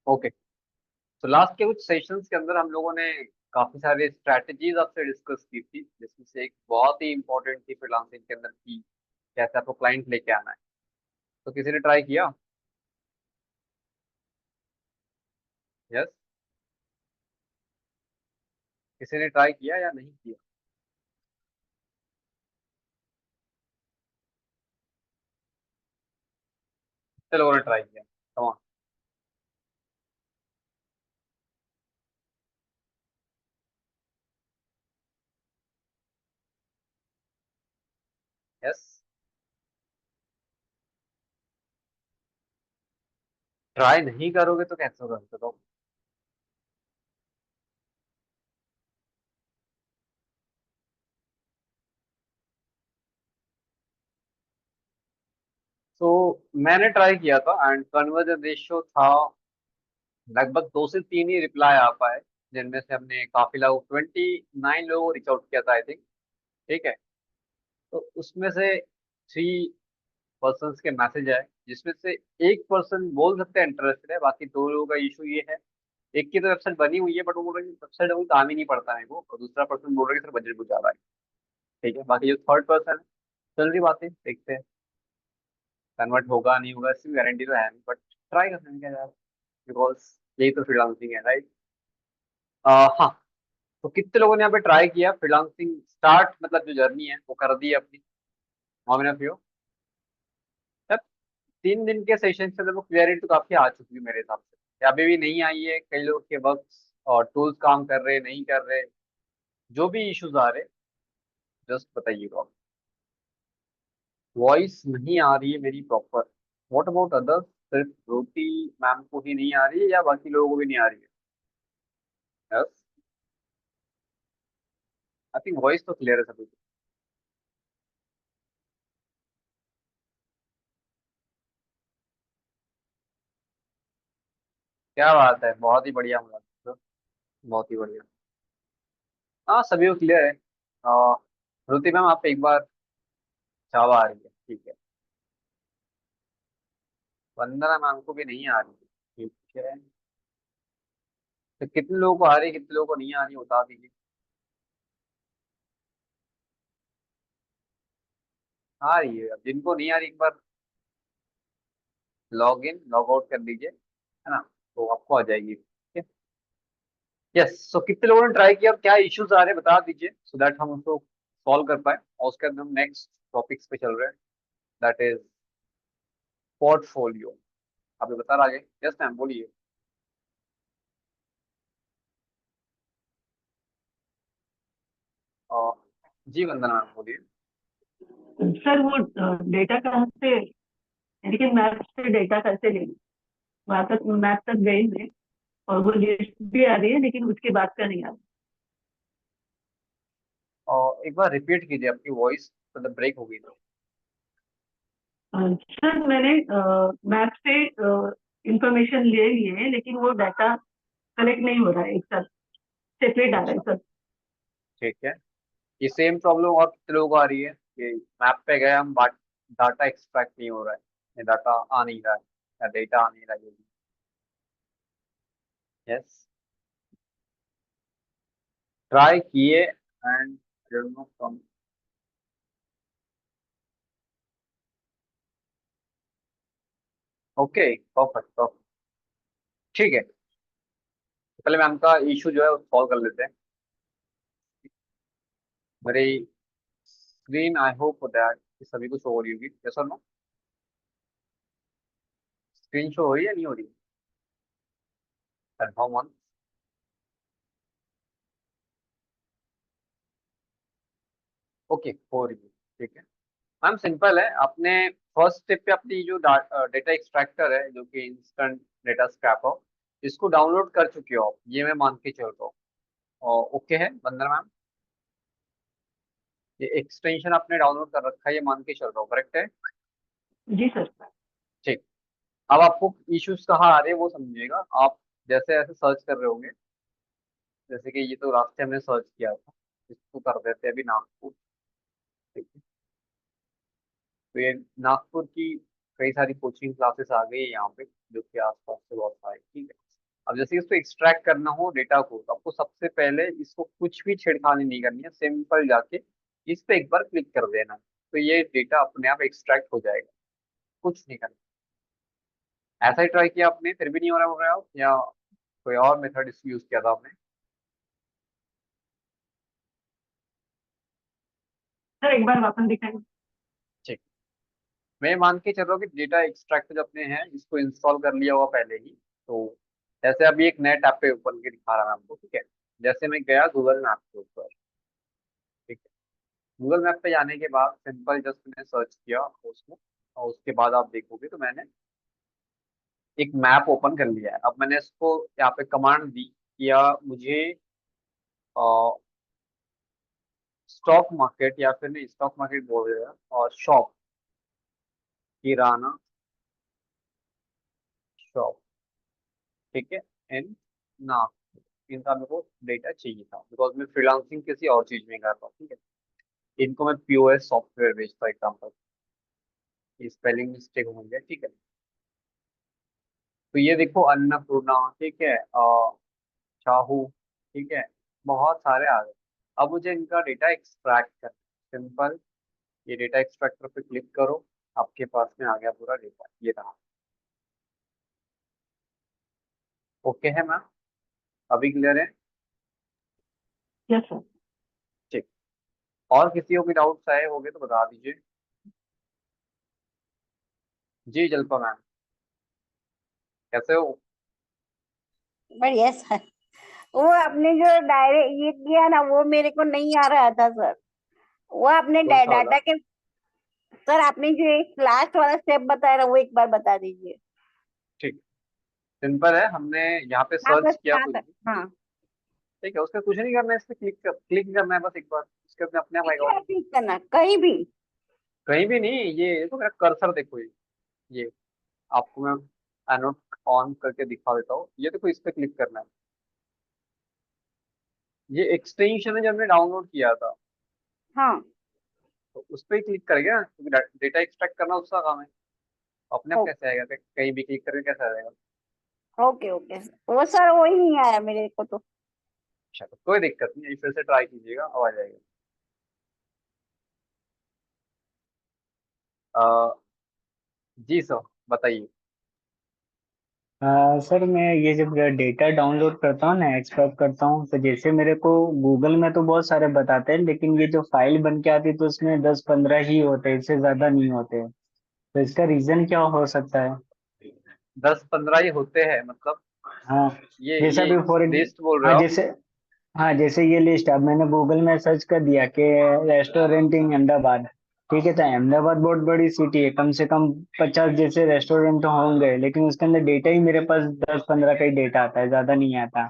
Okay. तो last के कुछ सेशंस के अंदर हम लोगों ने काफी सारे स्ट्रैटेजीज आपसे डिस्कस की थी, जिसमें से एक बहुत ही इंपॉर्टेंट थी फ्रीलांसिंग के अंदर की कैसे आपको क्लाइंट लेके आना है। तो किसी ने ट्राई किया? यस। किसी ने ट्राई किया या नहीं किया? कितने लोगों ने ट्राई किया? कम। यस। ट्राई नहीं करोगे तो कैसे होगा तो। तो मैंने ट्राई किया था एंड कन्वर्जन रेशियो था लगभग 2 से 3 ही रिप्लाई आ पाए, जिनमें से हमने काफी लोग 29 लोगों को रीच आउट किया था आई थिंक। ठीक है। तो उसमें से 3 पर्सन के मैसेज आए, जिसमें से एक पर्सन बोल सकते हैं इंटरेस्टेड है, बाकी 2 लोगों का इशू ये है। एक की तो वेबसाइट बनी हुई है बट वो बोल रहे हैं वेबसाइट अभी काम ही नहीं पड़ता है वो, और दूसरा पर्सन बोल रहा है कि सर बजट बहुत ज्यादा है। ठीक है, बाकी जो थर्ड पर्सन है, चल रही बात है, देखते हैं कन्वर्ट होगा नहीं होगा, इसकी गारंटी तो है नहीं, बट ट्राई कर सकते हैं यार, बिकॉज यही तो फ्रीलांसिंग है, राइट। हाँ। तो कितने लोगों ने यहाँ पे ट्राई किया फ्रीलांसिंग स्टार्ट, मतलब जो जर्नी है वो कर दी है अपनी? मामला पियो। 3 दिन के सेशन से तो क्लियरिटी तो काफी आ चुकी है मेरे हिसाब से, या अभी भी नहीं आई है, कई लोग के वर्क्स और टूल्स काम कर रहे नहीं कर रहे, जो भी इश्यूज आ रहे जस्ट बताइएगा। वॉइस नहीं आ रही है मेरी प्रॉपर। What about others? सिर्फ रोटी मैम को ही नहीं आ रही है या बाकी लोगों को भी नहीं आ रही है? यस। आई थिंक वॉइस तो क्लियर है सभी की। क्या बात है, बहुत ही बढ़िया मुझे तो, बहुत ही बढ़िया। हाँ सभी को क्लियर है। श्रुति मैम आप एक बार चावा आ रही है, ठीक है। वंदना मैम को भी नहीं आ रही है, ठीक है। तो कितने लोगों को आ रही है, कितने लोगों को नहीं आ रही है, बता दीजिए। आ रही है, अब जिनको नहीं आ रही एक बार लॉग इन लॉग आउट कर लीजिए, है ना, तो आपको आ जाएगी, ठीक है। यस। सो कितने लोगों ने ट्राई किया और क्या इश्यूज आ रहे हैं बता दीजिए, सो दैट हम उसको सॉल्व कर पाए, और उसके अंदर हम नेक्स्ट टॉपिक्स पे चल रहे हैं, दैट इज पोर्टफोलियो। आप ये बता रहा है? यस मैम बोलिए। अ, जी वंदना मैम बोलिए। सर वो डेटा कहाँ से, लेकिन मैप से डेटा कैसे ले लूं? वहां तक मैप तक गई मैं, और वो लिस्ट भी आ रही है लेकिन उसके बाद का नहीं आ एक बार रिपीट कीजिए, आपकी वॉइस मतलब ब्रेक हो गई थी। रहा। सर मैंने मैप से इंफॉर्मेशन ले ली है लेकिन वो डाटा कलेक्ट नहीं हो रहा है एक साथ, सेपरेट आ रहा है अच्छा, सर। ठीक है। ये सेम प्रॉब्लम और कितने लोगों को आ रही है कि मैप पे गए हम, डाटा एक्सट्रैक्ट नहीं हो रहा है, डाटा आ नहीं रहा है, या डेटा आ नहीं रहा है? यस। ट्राई किए and from. Okay, perfect perfect. ठीक है, तो पहले मैम का इशू जो है वो सॉल्व कर लेते हैं। मेरी स्क्रीन आई होप दैट सभी को शो हो रही होगी, यस और नो? स्क्रीन शो हो रही है नहीं हो रही? Confirm one. ओके, हो रही है, ठीक है। मैम सिंपल है, आपने फर्स्ट स्टेप पे अपनी जो डेटा एक्सट्रैक्टर है जो कि इंस्टेंट डेटा स्क्रैपर, इसको डाउनलोड कर चुके हो आप, ये मैं मान के चल रहा हूँ। और ओके है वंदना मैम, ये एक्सटेंशन आपने डाउनलोड कर रखा है ये मान के चल रहा हूँ, करेक्ट है? जी सर। ठीक। अब आपको इश्यूज कहाँ आ रहे हैं वो समझिएगा आप, जैसे ऐसे सर्च कर रहे होंगे, जैसे कि ये तो रास्ते हमने सर्च किया था, इसको कर देते हैं अभी नागपुर। ठीक है। तो ये नागपुर की कई सारी कोचिंग क्लासेस आ गई है यहाँ पे, जो कि आसपास से बहुत सारी, ठीक है। अब जैसे इसको एक्सट्रैक्ट करना हो डेटा को, तो आपको सबसे पहले इसको कुछ भी छेड़खानी नहीं करनी है, सिंपल जाके इस पे एक बार क्लिक कर देना, तो ये डेटा अपने आप एक्सट्रैक्ट हो जाएगा, कुछ नहीं करना। ऐसा ही ट्राई किया आपने, फिर भी नहीं हो रहा, हो रहा हो, या कोई और मेथड इसको यूज किया था आपने? सर एक बार वापस दिखाएं। ठीक। मैं मान के चल रहा हूँ कि डेटा एक्सट्रैक्ट जो अपने हैं इसको इंस्टॉल कर लिया हुआ पहले ही। तो जैसे अभी एक नए टैब पे ओपन के दिखा रहा है आपको, ठीक है। जैसे मैं गया गूगल मैप के ऊपर, ठीक है। गूगल मैप पे जाने के बाद सिंपल जस्ट मैंने सर्च किया उसको, और उसके बाद आप देखोगे तो मैंने एक मैप ओपन कर लिया है। अब मैंने इसको यहाँ पे कमांड दी, या मुझे स्टॉक मार्केट, या फिर नहीं स्टॉक मार्केट बोल रहे हैं, और शॉप, किराना शॉप, ठीक है, इन नागपुर, इनका मेरे को डेटा चाहिए था, बिकॉज मैं फ्रीलांसिंग किसी और चीज में कर रहा हूँ, ठीक है। इनको मैं पीओएस सॉफ्टवेयर बेचता हूँ एग्जाम्पल, स्पेलिंग मिस्टेक होंगे, ठीक है। तो ये देखो अन्नपूर्णा, ठीक है, चाहू, ठीक है, बहुत सारे आ गए। अब मुझे इनका डेटा एक्सट्रैक्ट करना, सिंपल ये डेटा एक्सट्रैक्टर पे क्लिक करो, आपके पास में आ गया पूरा डेटा, ये रहा। ओके है मैम, अभी क्लियर है? Yes sir. ठीक। और किसी को भी डाउट्स आए होंगे तो बता दीजिए। जी जल्पा मैम, कैसे हो? बढ़िया सर। वो आपने जो डायरेक्ट ये किया ना वो मेरे को नहीं आ रहा था सर। वो आपने कौन सा वाला? डाटा के सर आपने जो एक लास्ट वाला स्टेप बताया ना वो एक बार बता दीजिए। ठीक, सिंपल है, हमने यहाँ पे हाँ सर्च बस किया हाँ कुछ सर भी, हाँ। ठीक है, उसका कुछ नहीं करना है, इस पे क्लिक करना है बस एक बार, उसके अपने आप आएगा। क्या क्लिक करना कहीं भी। कहीं भी नहीं, ये तो मेरा कर्सर देखो, ये आपको मैं एनोट ऑन करके दिखा देता हूँ, ये देखो इस पे क्लिक करना है। ये एक्सटेंशन है जो हमने डाउनलोड किया था, हाँ। तो उस पर ही क्लिक करेंगे ना, क्योंकि डेटा एक्सट्रैक्ट करना उसका काम है। अपने आप कैसे आएगा, कहीं भी क्लिक करके कैसे आएगा? ओके ओके वो सर वो ही नहीं आया मेरे को तो। अच्छा, तो कोई दिक्कत नहीं है, फिर से ट्राई कीजिएगा, अब आ जाएगा। जी सर, बताइए। सर मैं ये जब डेटा डाउनलोड करता हूँ ना, एक्सट्रैक्ट करता हूँ, तो जैसे मेरे को गूगल में तो बहुत सारे बताते हैं, लेकिन ये जो फाइल बन के आती है तो उसमें 10-15 ही होते हैं, इससे ज्यादा नहीं होते। तो इसका रीजन क्या हो सकता है? 10-15 ही होते हैं मतलब? हाँ, जैसे ये अभी फॉर लिस्ट बोल रहे हाँ हो आप? जैसे, हाँ जैसे ये लिस्ट अब मैंने गूगल में सर्च कर दिया कि रेस्टोरेंट इन अहमदाबाद, ठीक है। तो अहमदाबाद बहुत बड़ी सिटी है, कम से कम 50 जैसे रेस्टोरेंट तो होंगे, लेकिन उसके अंदर डेटा ही मेरे पास 10-15 का ही डेटा आता है, ज्यादा नहीं आता।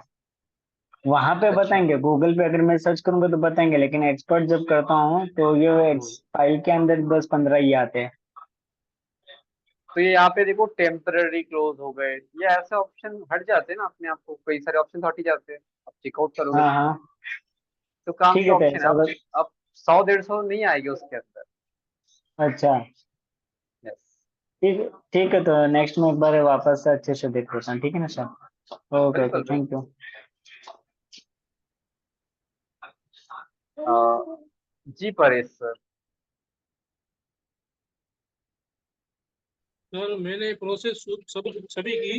वहां पे अच्छा। बताएंगे, गूगल पे अगर मैं सर्च करूंगा तो बताएंगे, लेकिन एक्सपर्ट जब करता हूँ तो ये हम्म। फाइल के अंदर 10-15 ही आते हैं। तो ये यहाँ पे देखो टेम्पररी क्लोज हो गए, ये ऐसे ऑप्शन हट जाते हैं ना अपने आप को, कई सारे ऑप्शन हट ही जाते हैं। अब चेकआउट करोगे हाँ तो हाँ, तो काम ठीक के है, तो ऑप्शन है। ऐसा अब 100-150 नहीं आएगी उसके अंदर। अच्छा, यस। ठीक ठीक है, तो नेक्स्ट में एक बार वापस से अच्छे से देख लेता हूँ, ठीक है ना सर? ओके ओके, बिल्कुल बिल्कुल। Thank you. अ, जी परेश सर। सर मैंने प्रोसेस सब सभी की।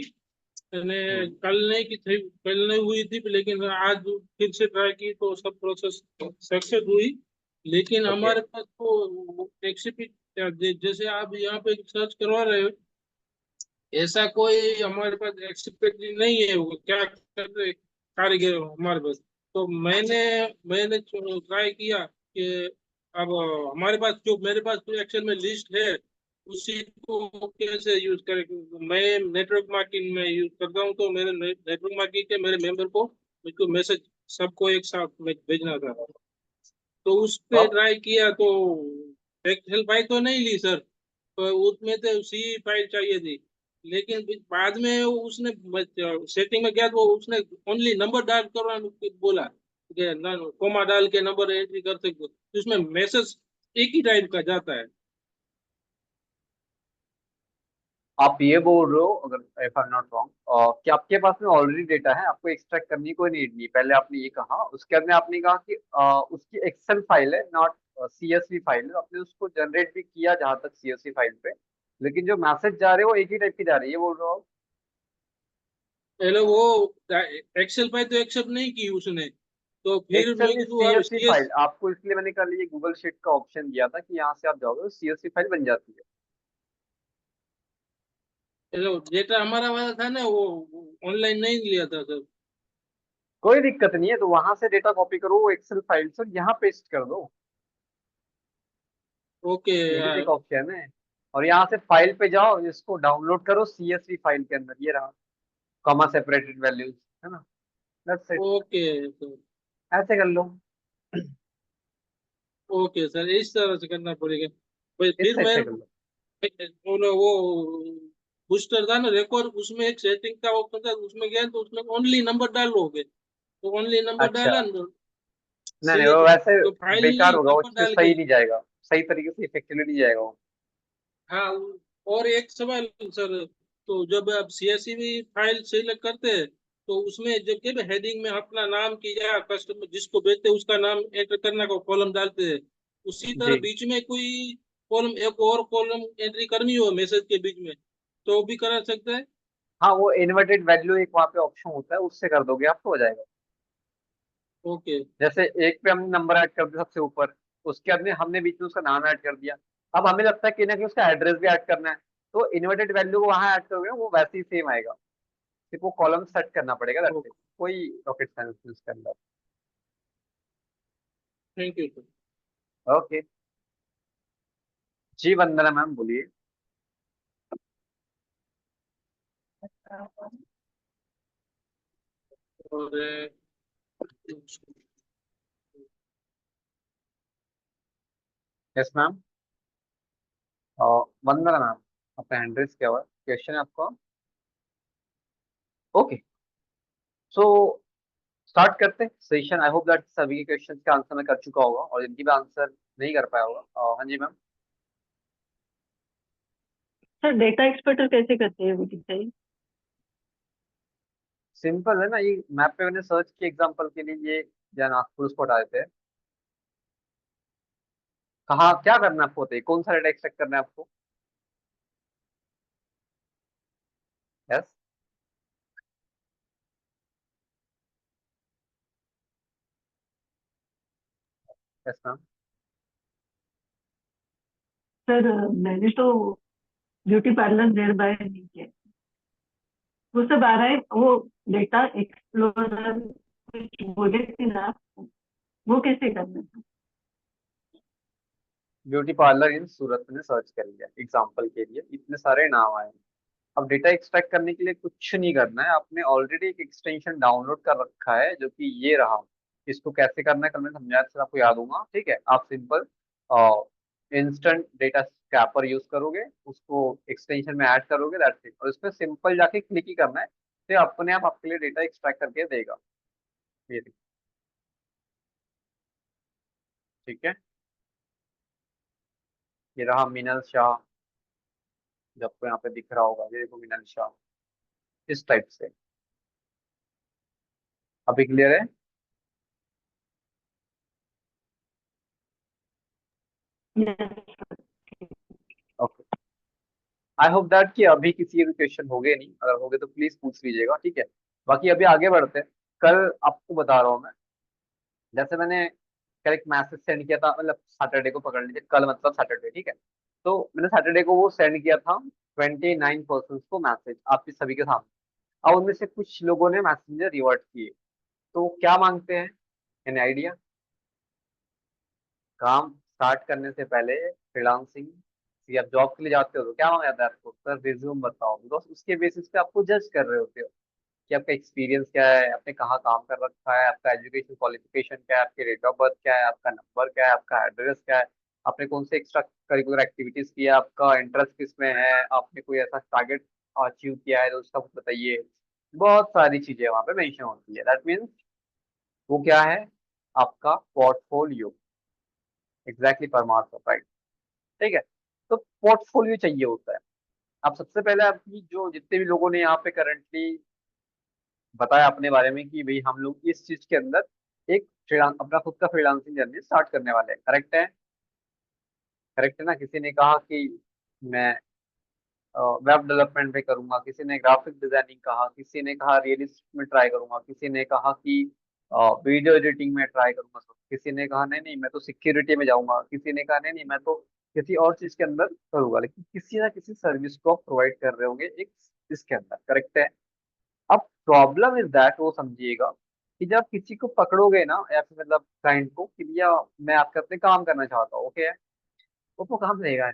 मैंने हम्म। कल नहीं की थी, कल नहीं हुई थी, लेकिन आज फिर से ट्राई की तो सब प्रोसेस सक्सेस हुई। लेकिन ओके। हमारे पास तो एक्सिपिट जैसे आप यहाँ पे सर्च करवा रहे हो, ऐसा कोई हमारे पास एक्सपेक्ट नहीं है। वो क्या कर रहे कारीगर हमारे पास। तो मैंने ट्राई किया कि अब हमारे पास जो मेरे पास जो एक्सेल में लिस्ट है उसी को कैसे यूज करें। मैं नेटवर्क मार्केटिंग में यूज करता हूँ, तो मेरे नेटवर्क मार्केटिंग के मेरे मेंबर को मुझको मैसेज सबको एक साथ में भेजना था। तो उस तो पे आप ट्राई किया तो एक्सेल फाइल तो नहीं ली सर, तो उसमें तो सी फाइल चाहिए थी। लेकिन बाद में उसने सेटिंग में गया तो उसने ओनली नंबर डाल कर बोला कि कोमा डाल के नंबर एंट्री कर सकते हो, तो उसमें मैसेज एक ही टाइप का जाता है। आप ये बोल रहे हो, अगर if I am not wrong, कि आपके पास में ऑलरेडी डेटा है, आपको एक्सट्रैक्ट करने की कोई नीड नहीं। पहले आपने ये कहा, उसके बाद में आपने कहा कि उसकी एक्सेल फाइल है, नॉट सीएसवी फाइल है। आपने उसको जनरेट भी किया जहां तक सीएसवी फाइल पे, लेकिन जो मैसेज जा रहे हैं वो एक ही टाइप की जा रही है, ये बोल रहे हो आप? पहले वो एक्सेल फाइल तो एक्सेप्ट नहीं की उसने, तो फिर एक्सेल मैं नहीं, किधर अब सीएसवी CS। फाइल आपको, इसलिए मैंने कल ये गूगल शीट का ऑप्शन दिया था कि यहाँ से आप जाओगे तो सीएसवी फाइल बन जाती है। चलो, डेटा हमारा वाला था ना, वो ऑनलाइन नहीं लिया था सर। कोई दिक्कत नहीं है, तो वहां से डेटा कॉपी करो वो एक्सेल फाइल से, यहाँ पेस्ट कर दो। ओके ये भी तो यार। एक ऑप्शन है। और यहाँ से फाइल पे जाओ, इसको डाउनलोड करो सीएसवी फाइल के अंदर, ये रहा, कॉमा सेपरेटेड वैल्यूज, है ना, दैट्स इट। Okay sir. ऐसे कर लो, ओके सर, इस तरह से करना पड़ेगा। भाई इस फिर साइड से मेरे कर लो। वो बूस्टर था ना रिकॉर्ड, उसमें एक सेटिंग का ऑप्शन था, उसमें गया तो उसमें ओनली नंबर डालोगे, तो ओनली नंबर अच्छा, डाला ना, नहीं नहीं, सीधे वो वैसे तो फाइल बेकार नहीं होगा, नंबर उससे डाल सही के। नहीं जाएगा, सही तरीके से इफेक्टिवली नहीं जाएगा वो। हाँ। और एक सवाल सर, तो जब आप CSV फाइल सिलेक्ट करते हैं, तो उसमें जब जब हेडिंग में अपना नाम की या कस्टमर जिसको भेजते हैं उसका नाम एंटर करने का कॉलम डालते हैं, उसी तरह जी बीच में कोई कॉलम, एक और कॉलम एंट्री करनी हो मैसेज के बीच में, तो भी करा सकते हैं। हाँ, वो इन्वर्टेड वैल्यू एक वहाँ पे ऑप्शन होता है, उससे कर दोगे आप तो हो जाएगा। ओके। जैसे एक पे हमने नंबर ऐड कर दिया सबसे ऊपर, उसके बाद में हमने बीच में उसका नाम ऐड कर दिया। अब हमें लगता है कि ना कि उसका एड्रेस भी ऐड करना है, तो इन्वर्टेड वैल्यू को वहां ऐड करोगे ना, वो वैसे ही सेम आएगा। सिर्फ वो कॉलम सेट करना पड़ेगा, दैट्स इट। कोई रॉकेट साइंस उसके अंदर। Thank you sir. ओके, जी वंदना मैम बोलिए। और यस मैम। वंदना मैम, आपका हैंड रेस किया हुआ क्वेश्चन है आपका। ओके, सो स्टार्ट करते हैं सेशन। आई होप दैट सभी के क्वेश्चन का आंसर मैं कर चुका होगा, और जिनकी भी आंसर नहीं कर पाया होगा, हाँ जी मैम। सर डेटा एक्सपर्टर कैसे करते हैं वो बताइए। सिंपल है ना, ये मैप पे मैंने सर्च किया एग्जांपल के लिए, ये या नागपुर उसको हटा देते हैं। कहाँ क्या करना है आपको, बताइए कौन सा डेटा एक्सट्रैक्ट करना है आपको। Yes, yes ma'am. सर मैंने तो ब्यूटी पार्लर नियर बाय नहीं किया, वो सब आ रहा है, वो डेटा एक्सप्लोरर कुछ बोले थे ना आप, वो कैसे करना है। ब्यूटी पार्लर इन सूरत मैंने सर्च कर लिया एग्जांपल के लिए, इतने सारे नाम आए। अब डेटा एक्सट्रैक्ट करने के लिए कुछ नहीं करना है, आपने ऑलरेडी एक एक्सटेंशन डाउनलोड कर रखा है जो कि ये रहा। इसको कैसे करना है कल मैंने समझाया, सर आपको याद होगा, ठीक है। आप simple instant data scraper use करोगे, उसको एक्सटेंशन में ऐड करोगे, दैट्स इट। और इसमें सिंपल जाके क्लिक ही करना है, तो अपने आप आपके लिए डेटा एक्सट्रैक्ट करके देगा। ये देखिए, ठीक है। ये रहा मिनल शाह, जो आपको यहाँ पे दिख रहा होगा, ये देखो मिनल शाह, इस टाइप से। अभी क्लियर है? Yes, okay, I hope that कि अभी किसी भी क्वेश्चन हो गए नहीं, अगर हो गए तो प्लीज पूछ लीजिएगा, ठीक है। बाकी अभी आगे बढ़ते हैं। कल आपको बता रहा हूँ मैं, जैसे मैंने कल एक मैसेज सेंड किया था, मतलब सैटरडे को पकड़ लीजिए, कल मतलब सैटरडे, ठीक है। तो मैंने सैटरडे को वो सेंड किया था 29 पर्सन को मैसेज, आपके सभी के सामने। अब उनमें से कुछ लोगों ने मैसेंजर रिवर्ट किए, तो क्या मांगते हैं, एन आइडिया। काम स्टार्ट करने से पहले फ्रीलांसिंग या जॉब के लिए जाते हो तो क्या मांगा जाता है आपको, सर रिज्यूम बताओ, बिकॉज उसके बेसिस पे आपको जज कर रहे होते हो कि आपका एक्सपीरियंस क्या है, आपने कहाँ काम कर रखा है, आपका एजुकेशन क्वालिफिकेशन क्या है, आपके डेट ऑफ बर्थ क्या है, आपका नंबर क्या है, आपका एड्रेस क्या है, आपने कौन से एक्स्ट्रा करिकुलर एक्टिविटीज किया, आपका इंटरेस्ट किस में है, आपने कोई ऐसा टारगेट अचीव किया है तो उसका कुछ बताइए। बहुत सारी चीजें वहां पे मेंशन होती है, दैट मीन्स वो क्या है, आपका पोर्टफोलियो। एग्जैक्टली परमार्थ, राइट, ठीक है। तो पोर्टफोलियो चाहिए होता है। आप सबसे पहले आपकी जो जितने भी लोगों ने यहाँ पे करंटली बताया अपने बारे में कि भाई हम लोग इस चीज के अंदर एक अपना खुद का फ्रीलांसिंग जर्नी स्टार्ट करने वाले हैं, करेक्ट है? करेक्ट है ना? किसी ने कहा कि मैं वेब डेवलपमेंट में करूंगा, किसी ने ग्राफिक डिजाइनिंग कहा, किसी ने कहा रियलिस्ट में ट्राई करूंगा, किसी ने कहा कि वीडियो एडिटिंग में ट्राई करूंगा, किसी ने कहा नहीं नहीं मैं तो सिक्योरिटी में जाऊंगा, किसी ने कहा नहीं नहीं मैं तो किसी और चीज के अंदर करूंगा, लेकिन किसी ना किसी सर्विस को आप प्रोवाइड कर रहे होंगे एक इसके अंदर, करेक्ट है? अब प्रॉब्लम इज दैट, वो समझिएगा कि जब किसी को पकड़ोगे ना या फिर मतलब क्लाइंट को कि भैया मैं आपके अपने काम करना चाहता हूँ, ओके, वो काम रहेगा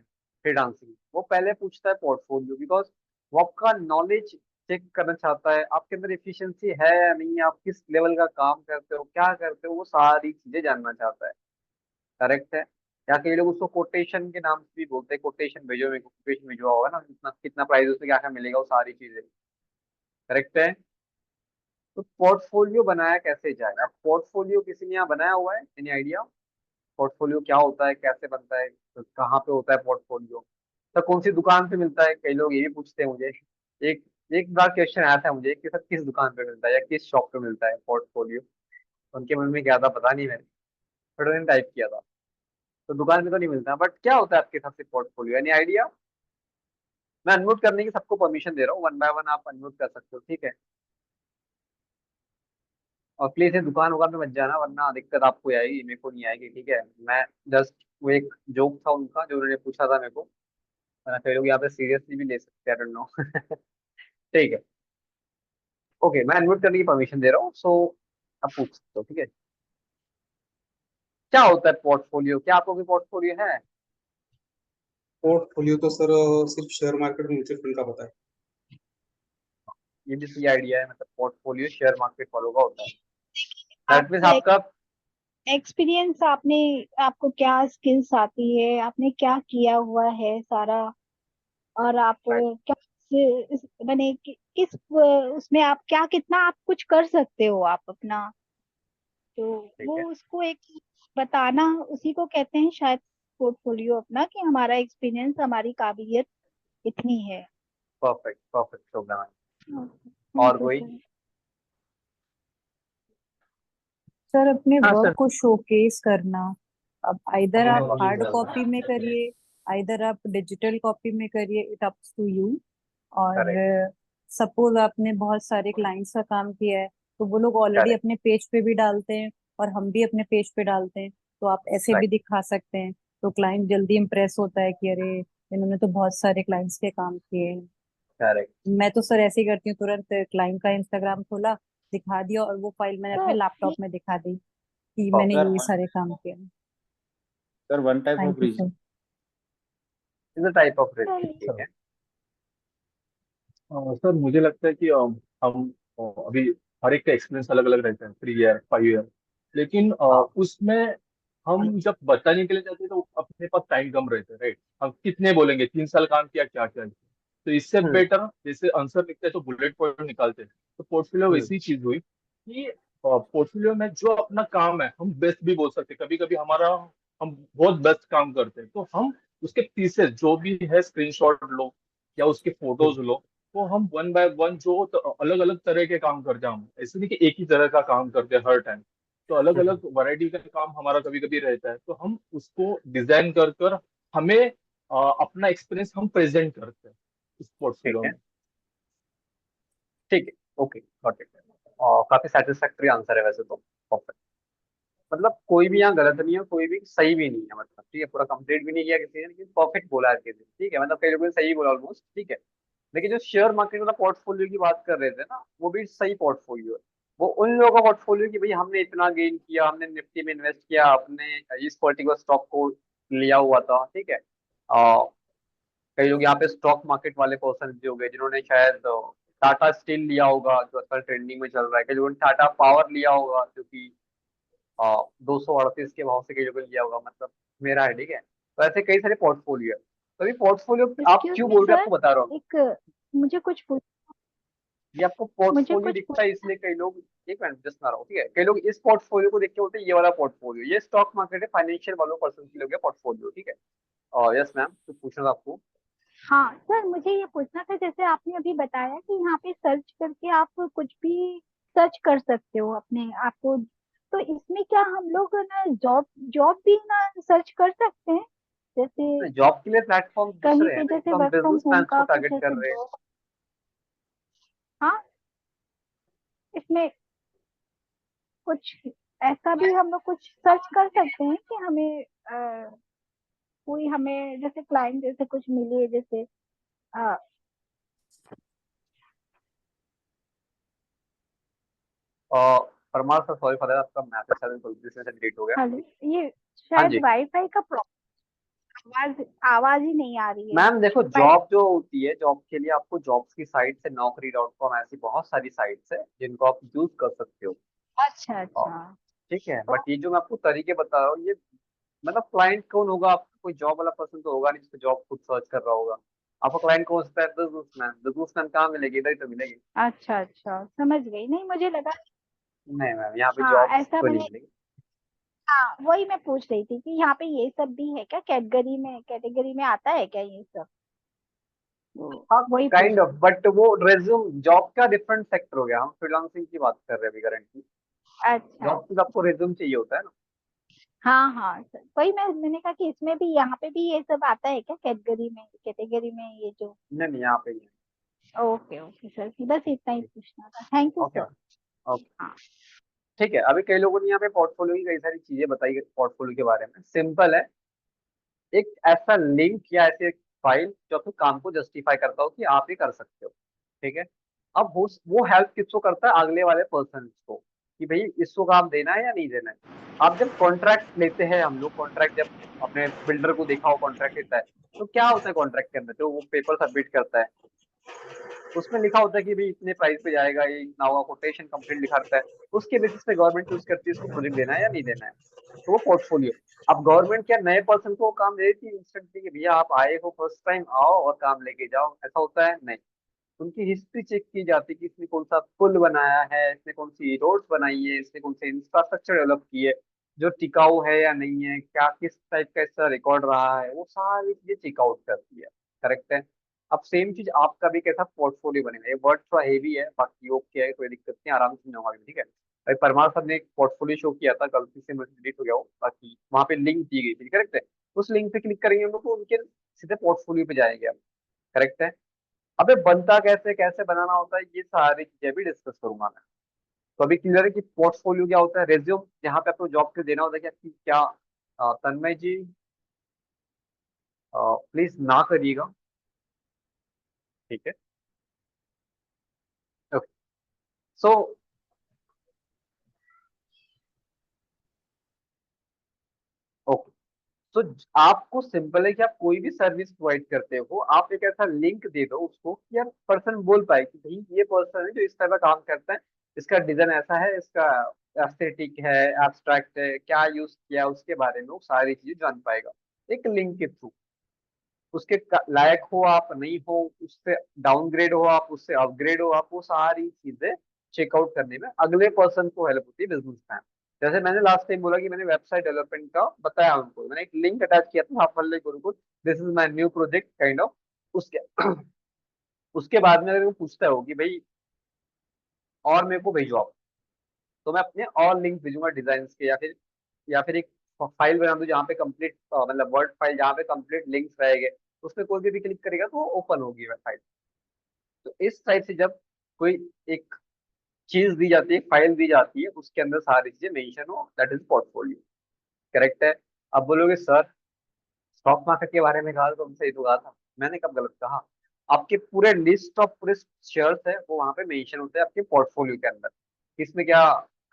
फ्रीलांसिंग, वो पहले पूछता है पोर्टफोलियो, बिकॉज वो आपका नॉलेज चेक करना चाहता है, आपके अंदर एफिशिएंसी है या नहीं, आप किस लेवल का काम करते हो, क्या करते हो, वो सारी चीजें जानना चाहता है, करेक्ट है? या कई लोग उसको कोटेशन के नाम से भी बोलते हैं, कोटेशन भेजो मेरे को, कोटेशन भेजो होगा ना, कितना कितना प्राइस उसमें क्या क्या मिलेगा, वो सारी चीजें, करेक्ट है? तो पोर्टफोलियो बनाया कैसे जाए? अब पोर्टफोलियो किसी ने यहाँ बनाया हुआ है, एनी आइडिया? पोर्टफोलियो क्या होता है, कैसे बनता है, तो कहाँ पे होता है पोर्टफोलियो, तो कौन सी दुकान पे मिलता है, कई लोग ये भी पूछते हैं मुझे। एक एक बार क्वेश्चन आया था मुझे कि सर किस दुकान पे मिलता है या किस शॉप पे मिलता है पोर्टफोलियो, उनके मन में क्या था पता नहीं, मैंने थोड़ा दिन टाइप किया था, तो दुकान में तो नहीं मिलता, बट क्या होता है आपके हिसाब से पोर्टफोलियो, यानी आइडिया? मैं अनम्यूट करने की सबको परमिशन दे रहा हूँ, वन बाय वन आप अनम्यूट कर सकते हो, ठीक है? और प्लीज ये दुकान वुकान पे मत जाना, वरना दिक्कत आपको ही आएगी, मेरे को नहीं आएगी, ठीक है? मैं जस्ट वो एक जोक था उनका जो उन्होंने पूछा था मेरे को, वरना कई लोग यहाँ पे सीरियसली भी ले सकते हैं, आई डोंट नो। ठीक है, ओके, मैं अनम्यूट करने की परमिशन दे रहा हूँ, सो आप पूछ सकते हो, ठीक है? क्या होता है पोर्टफोलियो, क्या आपको भी पोर्टफोलियो है? पोर्टफोलियो तो सर सिर्फ शेयर मार्केट म्यूचुअल फंड का पता है। ये भी सही आइडिया है, मतलब पोर्टफोलियो शेयर मार्केट फॉलो का होता है, दैट मीन्स आपको आपका। एक्सपीरियंस, आपने आपको क्या स्किल्स आती है, आपने क्या किया हुआ है सारा, और आप राइट, क्या मैंने किस उसमें आप क्या कितना आप कुछ कर सकते हो आप अपना, तो ठीक वो है, उसको एक बताना, उसी को कहते हैं शायद पोर्टफोलियो अपना, कि हमारा एक्सपीरियंस, हमारी काबिलियत इतनी है। परफेक्ट परफेक्ट प्रोग्राम है। और थैंक यू कोई? सर। सर अपने हाँ वर्क सर। को शोकेस करना। अब आइदर आप हार्ड कॉपी में करेक्ट। करिए, आइदर आप डिजिटल कॉपी में करिए, इट अप्स टू यू। और सपोज आपने बहुत सारे क्लाइंट्स का काम किया है, तो वो लोग ऑलरेडी करेक्ट। अपने पेज पे भी डालते हैं और हम भी अपने पेज पे डालते हैं, तो आप ऐसे भी राइट। दिखा सकते हैं। तो क्लाइंट जल्दी इम्प्रेस होता है कि अरे इन्होंने तो बहुत सारे क्लाइंट्स के काम किए हैं। करेक्ट। मैं तो सर ऐसे ही करती हूँ, तुरंत क्लाइंट का इंस्टाग्राम खोला, दिखा दिया, और वो फाइल मैंने अपने सर लैपटॉप में दिखा दी कि मैंने परफेक्ट। ये सारे काम किए। Sir, one type thank of you reason. Sir. Is the type of risk, ठीक सर है? सर मुझे लगता है कि हम अभी हर एक का एक्सपीरियंस अलग अलग रहता है, 3 ईयर 5 ईयर, लेकिन हाँ। उसमें हम जब बताने के लिए जाते हैं तो अपने पास टाइम कम रहता है, राइट? हम कितने बोलेंगे, 3 साल काम किया, क्या क्या किया? तो इससे हम्म। बेटर जैसे आंसर लिखते हैं तो बुलेट पॉइंट निकालते हैं। तो पोर्टफोलियो हम्म। वैसी चीज हुई कि पोर्टफोलियो में जो अपना काम है हम बेस्ट भी बोल सकते हैं, कभी कभी हमारा हम बहुत बेस्ट काम करते हैं तो हम उसके पीसेस जो भी है स्क्रीनशॉट लो या उसके फोटोज हम्म। लो, तो हम वन बाय वन जो अलग अलग तरह के काम करते हैं, हम ऐसे नहीं कि एक ही तरह का काम करते हैं हर टाइम। तो अलग हम्म। अलग वैरायटी का काम हमारा कभी कभी रहता है, तो हम उसको डिजाइन कर कर हमें अपना एक्सपीरियंस हम प्रेजेंट करते हैं उस ठीक पोर्टफोलियो है। में। ठीक है। Okay, got it. और काफी सेटिस्फैक्टरी आंसर है वैसे तो। परफेक्ट। मतलब कोई भी यहाँ गलत नहीं है, कोई भी सही भी नहीं है, मतलब ठीक है, पूरा कंप्लीट भी नहीं किया किसी ने, लेकिन परफेक्ट बोला है किसी ने, ठीक है, मतलब कई लोगों ने सही बोला ऑलमोस्ट, ठीक है। लेकिन जो शेयर मार्केट वाला पोर्टफोलियो की बात कर रहे थे ना, वो भी सही पोर्टफोलियो है। वो उन लोगों का पोर्टफोलियो कि भाई हमने इतना गेन किया, हमने निफ्टी में इन्वेस्ट किया, आपने इस पर्टिकुलर स्टॉक को लिया हुआ था, ठीक है। कई लोग यहाँ पे स्टॉक मार्केट वाले पर्सन भी हो गए जिन्होंने शायद टाटा स्टील लिया होगा जो आजकल ट्रेंडिंग में चल रहा है, कई लोगों ने टाटा पावर लिया होगा जो कि 238 के भाव से कई लोगों ने लिया होगा, मतलब मेरा है, ठीक है। तो ऐसे कई सारे पोर्टफोलियो है, तो अभी पोर्टफोलियो आप एक्सक्यूज क्यों मी बोल रहे हैं सर, आपको बता रहा हूँ। एक मुझे कुछ पूछ ये आपको मुझे पोर्टफोलियो कुछ दिखता है पूछना इसलिए कई लोग, एक मिनट जस्ट ना रहो, ठीक है, कई लोग इस पोर्टफोलियो को देख के बोलते हैं ये वाला पोर्टफोलियो, ये स्टॉक मार्केट है, फाइनेंशियल वालों पर्सन के लिए हो गया पोर्टफोलियो, ठीक है। और यस मैम, कुछ पूछना था आपको? हाँ सर, मुझे ये पूछना था, जैसे आपने अभी बताया कि यहाँ पे सर्च करके आप कुछ भी सर्च कर सकते हो अपने आपको, तो इसमें क्या हम लोग ना जॉब जॉब भी ना सर्च कर सकते हैं? जैसे जॉब के लिए प्लेटफॉर्म कहीं दूसरे हैं पे ना, जैसे तो हम work from business home man को का कुछ टारगेट कर ऐसे रहे हैं। जॉब। हाँ, इसमें कुछ ऐसा भी हम लोग कुछ सर्च कर सकते हैं कि हमें कोई हमें जैसे क्लाइंट जैसे कुछ मिले, जैसे अ, और Parmar sir, sorry for that, आपका मैसेज शायद गलती से डिलीट हो गया। हेलो, ये हाँ शायद जी वाईफाई का आवाज आवाज ही नहीं आ रही है। मैम, देखो वाई जॉब जो होती है, जॉब के लिए आपको जॉब्स की साइट से naukri.com, ऐसी बहुत सारी साइट्स है जिनको आप यूज कर सकते हो। अच्छा और अच्छा। ठीक है, तो बट ये जो मैं आपको तरीके बता रहा हूँ, ये मतलब क्लाइंट कौन होगा आपका? कोई जॉब वाला पर्सन तो होगा नहीं जिसको जॉब खुद सर्च कर रहा होगा। आपका क्लाइंट कौन सा है? बिजनेसमैन। बिजनेसमैन कहाँ मिलेगी? इधर ही तो मिलेगी। अच्छा अच्छा, समझ गई। नहीं, मुझे लगा। नहीं मैम, यहाँ पे हाँ, जॉब्स ऐसा तो नहीं मैंने। मिलेगी। हाँ, वही मैं पूछ रही थी कि यहाँ पे ये सब भी है क्या, कैटेगरी में आता है क्या ये सब? तो हाँ, वही पूछ। काइंड ऑफ, बट वो रेज्यूम जॉब का डिफरेंट सेक्टर हो गया। हम फ्रीलांसिंग की बात कर रहे हैं अभी करेंटली। अच्छा जॉब अच्छा। के लिए आपको रेज्यूम चाहिए होता है ना। हाँ हाँ सर, वही मैंने कहा कि इसमें भी यहाँ पे भी ये सब आता है क्या, कैटेगरी में ये जो। नहीं नहीं, यहाँ पे ही ओके ओके सर, बस इतना ही है। पूछना था। Thank you okay sir. Ma'am, okay. हाँ। ठीक है, अभी कई लोगों ने यहाँ पे पोर्टफोलियो की कई सारी चीजें बताई है। पोर्टफोलियो के बारे में सिंपल है, एक ऐसा लिंक या ऐसे फाइल जो आपके काम को जस्टिफाई करता हो कि आप ये कर सकते हो। ठीक है। अब वो हेल्प किसको करता है? अगले वाले पर्सन को, कि भाई इसको काम देना है या नहीं देना है। आप जब कॉन्ट्रैक्ट लेते हैं, हम लोग कॉन्ट्रैक्ट जब अपने बिल्डर को देखा हो कॉन्ट्रैक्ट लेता है, तो क्या होता है कॉन्ट्रैक्ट के अंदर? जो वो पेपर सबमिट करता है, उसमें लिखा होता है कि भाई इतने प्राइस पे जाएगा, ये इतना होगा, कोटेशन कंप्लीट लिखा रहता है। उसके बेसिस पे गवर्नमेंट चूज करती है इसको प्रोजेक्ट देना है या नहीं देना है। तो वो पोर्टफोलियो। अब गवर्नमेंट क्या नए पर्सन को काम दे देती है इंस्टेंटली कि भैया आप आए हो फर्स्ट टाइम, आओ और काम लेके जाओ? ऐसा होता है? नहीं। उनकी हिस्ट्री चेक की जाती है कि इसने कौन सा पुल बनाया है, इसने कौन सी रोड्स बनाई है, इसने कौन से इंफ्रास्ट्रक्चर डेवलप की है, जो टिकाऊ है या नहीं है, क्या किस टाइप का इसका रिकॉर्ड रहा है, वो सारी चीजें चेकआउट करती है। करेक्ट है। अब सेम चीज आपका भी कैसा पोर्टफोलियो बनेगा। ये वर्ड थोड़ा हेवी है, बाकी ओके है, कोई दिक्कत नहीं, आराम से होगा। ठीक है भाई, परमार सर ने एक पोर्टफोलियो शो किया था, गलती से मुझे डिलीट हो गया वो, बाकी वहां पे लिंक दी गई थी। करेक्ट है। उस लिंक पे क्लिक करेंगे हम लोग तो उनके सीधे पोर्टफोलियो पे जाएंगे हम। करेक्ट है। अबे बनता कैसे, कैसे बनाना होता है, ये सारी चीजें भी डिस्कस करूंगा मैं। तो अभी क्लियर है कि पोर्टफोलियो क्या होता है। रेज्यूम जहाँ पे आपको जॉब के देना होता है कि आपकी क्या तन्मय जी प्लीज ना करिएगा। ठीक है। ओके। So okay. तो आपको सिंपल है कि आप कोई भी सर्विस प्रोवाइड करते हो, आप एक ऐसा लिंक दे दो उसको कि यार पर्सन बोल पाए कि भाई ये पर्सन है जो इस तरह का काम करता है, इसका डिजाइन ऐसा है, इसका एस्थेटिक है, एब्स्ट्रैक्ट है, क्या यूज किया है, उसके बारे में वो सारी चीजें जान पाएगा एक लिंक के थ्रू। उसके लायक हो आप, नहीं हो, उससे डाउनग्रेड हो आप, उससे अपग्रेड हो आप, वो सारी चीजें चेकआउट करने में अगले पर्सन को हेल्प होती है, बिजनेस मैन। जैसे मैंने लास्ट टाइम बोला कि मैंने वेबसाइट डेवलपमेंट का बताया उनको, मैंने एक लिंक अटैच किया था Saphalya Gurukul, this is my new project kind of. उसके उसके बाद में अगर वो पूछता हो कि भाई और मेरे को भेजो आप, तो मैं अपने और लिंक भेजूंगा डिजाइन के, या फिर एक फाइल बना दूं जहाँ पे कंप्लीट मतलब वर्ड फाइल जहाँ पे कंप्लीट लिंक्स रहेंगे। उसमें कोई भी क्लिक करेगा तो वो ओपन होगी वेबसाइट। तो इस टाइप से जब कोई एक चीज दी जाती है, फाइल दी जाती है, उसके अंदर सारी चीजें मेंशन हो, दैट इज पोर्टफोलियो। करेक्ट है। अब बोलोगे सर स्टॉक मार्केट के बारे में कहा तो तुमसे, ये तो कहा था मैंने, कब गलत कहा? आपके पूरे लिस्ट ऑफ पूरे शेयर्स है वो वहां पे मेंशन होते हैं आपके पोर्टफोलियो के अंदर। किसमें क्या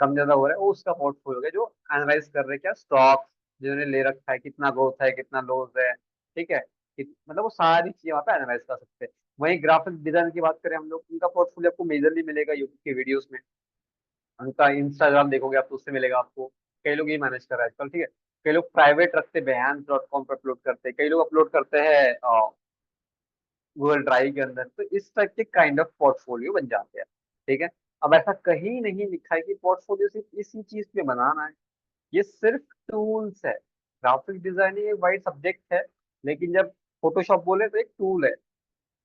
कम ज्यादा हो रहा है, वो उसका पोर्टफोलियो है जो एनालाइज कर रहे हैं क्या स्टॉक्स जिन्होंने ले रखा है, कितना ग्रोथ है, कितना लॉस है। ठीक है। मतलब वो सारी चीजें वहां पे एनालाइज कर सकते हैं। वहीं ग्राफिक डिजाइन की बात करें हम लोग, उनका पोर्टफोलियो आपको मेजरली मिलेगा यूट्यूब के वीडियोस में। उनका इंस्टाग्राम देखोगे आप तो उससे मिलेगा आपको। कई लोग ये मैनेज कर रहे हैं आजकल। ठीक है। कई लोग प्राइवेट रखते हैं, behance.com पर अपलोड करते हैं, कई लोग अपलोड करते हैं गूगल ड्राइव के अंदर। तो इस टाइप के काइंड ऑफ पोर्टफोलियो बन जाते हैं। ठीक है। अब ऐसा कहीं नहीं लिखा है कि पोर्टफोलियो सिर्फ इसी चीज पे बनाना है। ये सिर्फ टूल्स है। ग्राफिक डिजाइनिंग एक वाइड सब्जेक्ट है, लेकिन जब फोटोशॉप बोले तो एक टूल है,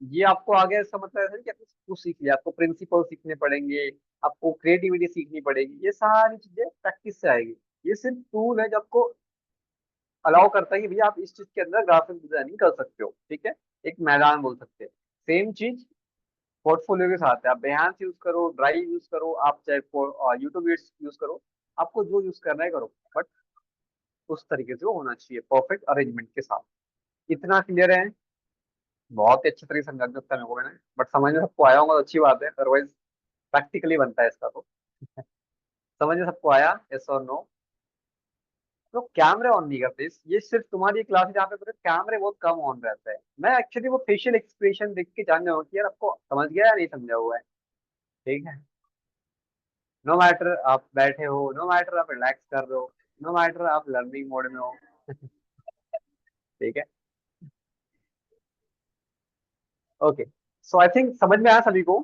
ये आपको आगे ऐसा मतलब ऐसा नहीं कि आपने सब कुछ सीख लिया, आपको प्रिंसिपल सीखने पड़ेंगे, आपको क्रिएटिविटी सीखनी पड़ेगी, ये सारी चीजें प्रैक्टिस से आएगी। ये सिर्फ टूल है जो आपको अलाउ करता है कि भैया आप इस चीज के अंदर ग्राफिक डिजाइनिंग कर सकते हो, ठीक है, एक मैदान बोल सकते हैं। सेम चीज पोर्टफोलियो के साथ है, आप बेहान यूज करो, ड्राइव यूज करो, आप चाहे यूट्यूब यूज करो, आपको जो यूज करना है करो, बट उस तरीके से वो होना चाहिए परफेक्ट अरेंजमेंट के साथ। इतना क्लियर है? बहुत ही अच्छी तरीके से समझा दिया मेरे को मैंने, बट समझ में सबको आया होगा तो अच्छी बात है, अदरवाइज प्रैक्टिकली बनता है इसका तो। समझ में सबको आया? यस और नो? तो कैमरे ऑन नहीं करते, ये सिर्फ तुम्हारी क्लास है जहाँ पे पूरे कैमरे बहुत कम ऑन रहते हैं। मैं एक्चुअली वो फेशियल एक्सप्रेशन देख के जानने हूँ कि यार आपको समझ गया या नहीं समझा हुआ है, ठीक है। नो मैटर आप बैठे हो, नो मैटर आप रिलैक्स कर रहे हो, नो मैटर आप लर्निंग मोड में हो, ठीक है। ओके, सो आई थिंक समझ में आया सभी को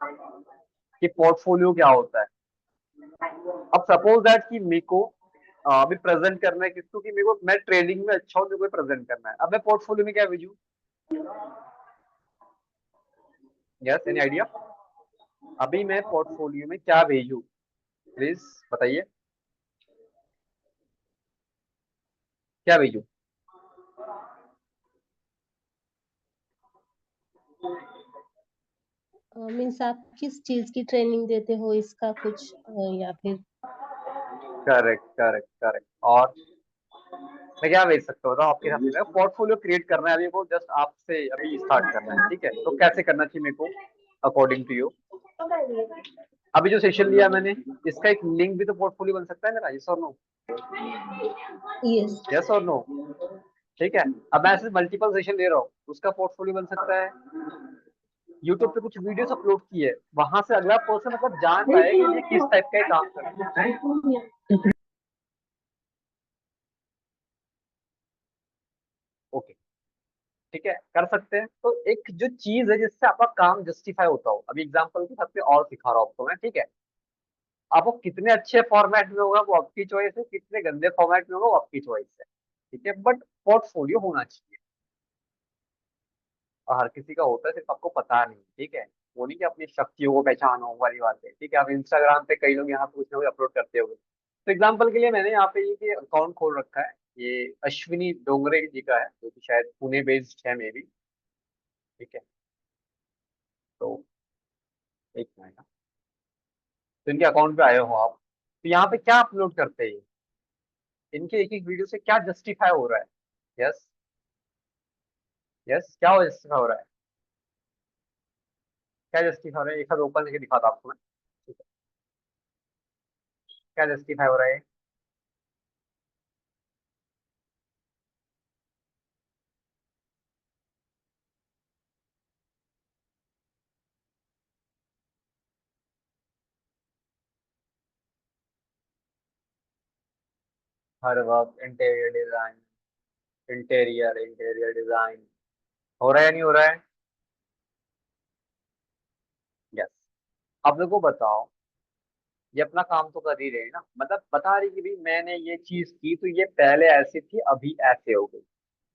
कि पोर्टफोलियो क्या होता है। अब सपोज दैट कि मेरे को अभी प्रेजेंट करना है किसको, कि मेरे को मैं ट्रेडिंग में अच्छा हूँ, मेरे को प्रेजेंट करना है, अब मैं पोर्टफोलियो में क्या भेजूँ? Yes, any idea? अभी मैं पोर्टफोलियो में क्या भेजूँ, प्लीज बताइए, क्या भेजूँ? मीन्स आप किस चीज की ट्रेनिंग देते हो, इसका कुछ या फिर करेक्ट करेक्ट करेक्ट। और मैं क्या भेज सकता हूँ बताओ आपके हिसाब से? पोर्टफोलियो क्रिएट करना है अभी, वो जस्ट आपसे अभी स्टार्ट करना है, ठीक है, तो कैसे करना चाहिए मेरे को अकॉर्डिंग टू यू? अभी जो सेशन लिया मैंने, इसका एक लिंक भी तो पोर्टफोलियो बन सकता है मेरा, यस और नो? यस? यस और नो? ठीक है, अब मैं ऐसे मल्टीपल सेशन ले रहा हूँ, उसका पोर्टफोलियो बन सकता है। यूट्यूब पे कुछ वीडियोस अपलोड की है, वहां से अगला पर्सन मतलब जान पाए कि ये किस टाइप का काम कर रहा है। ओके, ठीक है, कर सकते हैं। तो एक जो चीज है जिससे आपका काम जस्टिफाई होता हो, अभी एग्जांपल के साथ में और सिखा रहा हूँ आपको मैं, ठीक है। आप वो कितने अच्छे फॉर्मेट में होगा वो आपकी चॉइस है, कितने गंदे फॉर्मेट में होगा वो आपकी चॉइस है, ठीक है, बट पोर्टफोलियो होना चाहिए। और हर किसी का होता है, सिर्फ आपको पता नहीं, ठीक है। वो नहीं कि अपनी शक्तियों को पहचानो वाली बात है, ठीक है। आप इंस्टाग्राम पे कई लोग यहाँ पे कुछ ना कुछ अपलोड करते हो, तो एग्जाम्पल के लिए मैंने यहाँ पे ये अकाउंट खोल रखा है, ये अश्विनी डोंगरे जी का है, जो कि शायद पुणे बेस्ड है मे बी, ठीक है। तो एक मिनट, तो इनके अकाउंट पे आए हो आप, तो यहाँ पे क्या अपलोड करते हैं इनके एक एक वीडियो से क्या जस्टिफाई हो रहा है? यस, यस, क्या जस्टिफाई हो रहा है? क्या जस्टिफाई हो रहा है? एक साथ ओपन करके दिखाता हूँ आपको मैं, ठीक है, क्या जस्टिफाई हो रहा है? हर वक्त interior design, interior interior design हो रहा है या नहीं हो रहा है? यस। अब मेरे को बताओ, ये अपना काम तो कर ही रहे हैं ना, मतलब बता रही कि भाई मैंने ये चीज की तो ये पहले ऐसी थी अभी ऐसे हो गई।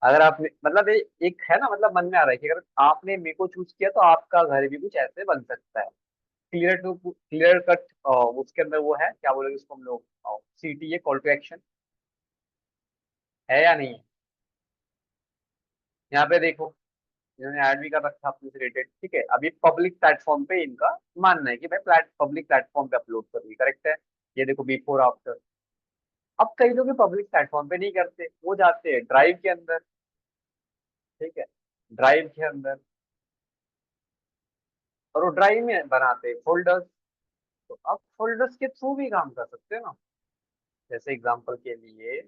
अगर आप मतलब एक है ना, मतलब मन में आ रहा है कि अगर आपने मेरे को चूज किया तो आपका घर भी कुछ ऐसे बन सकता है। क्लियर टू क्लियर कट, उसके अंदर वो है, क्या बोलेंगे उसको हम लोग, सीटी है, कॉल टू एक्शन है या नहीं है? यहाँ पे देखो, इन्होंने ऐड भी कर रखा है अपने से रिलेटेड, ठीक है। अभी पब्लिक प्लेटफॉर्म पे इनका मानना है कि भाई पब्लिक प्लेटफॉर्म पे अपलोड कर रही, करेक्ट है। ये देखो बिफोर आफ्टर। अब कई लोग पब्लिक प्लेटफॉर्म पे नहीं करते, वो जाते हैं ड्राइव के अंदर, ठीक है, ड्राइव के अंदर, और वो ड्राइव में बनाते फोल्डर्स। तो आप फोल्डर्स के थ्रू भी काम कर सकते हो ना। जैसे एग्जांपल के लिए,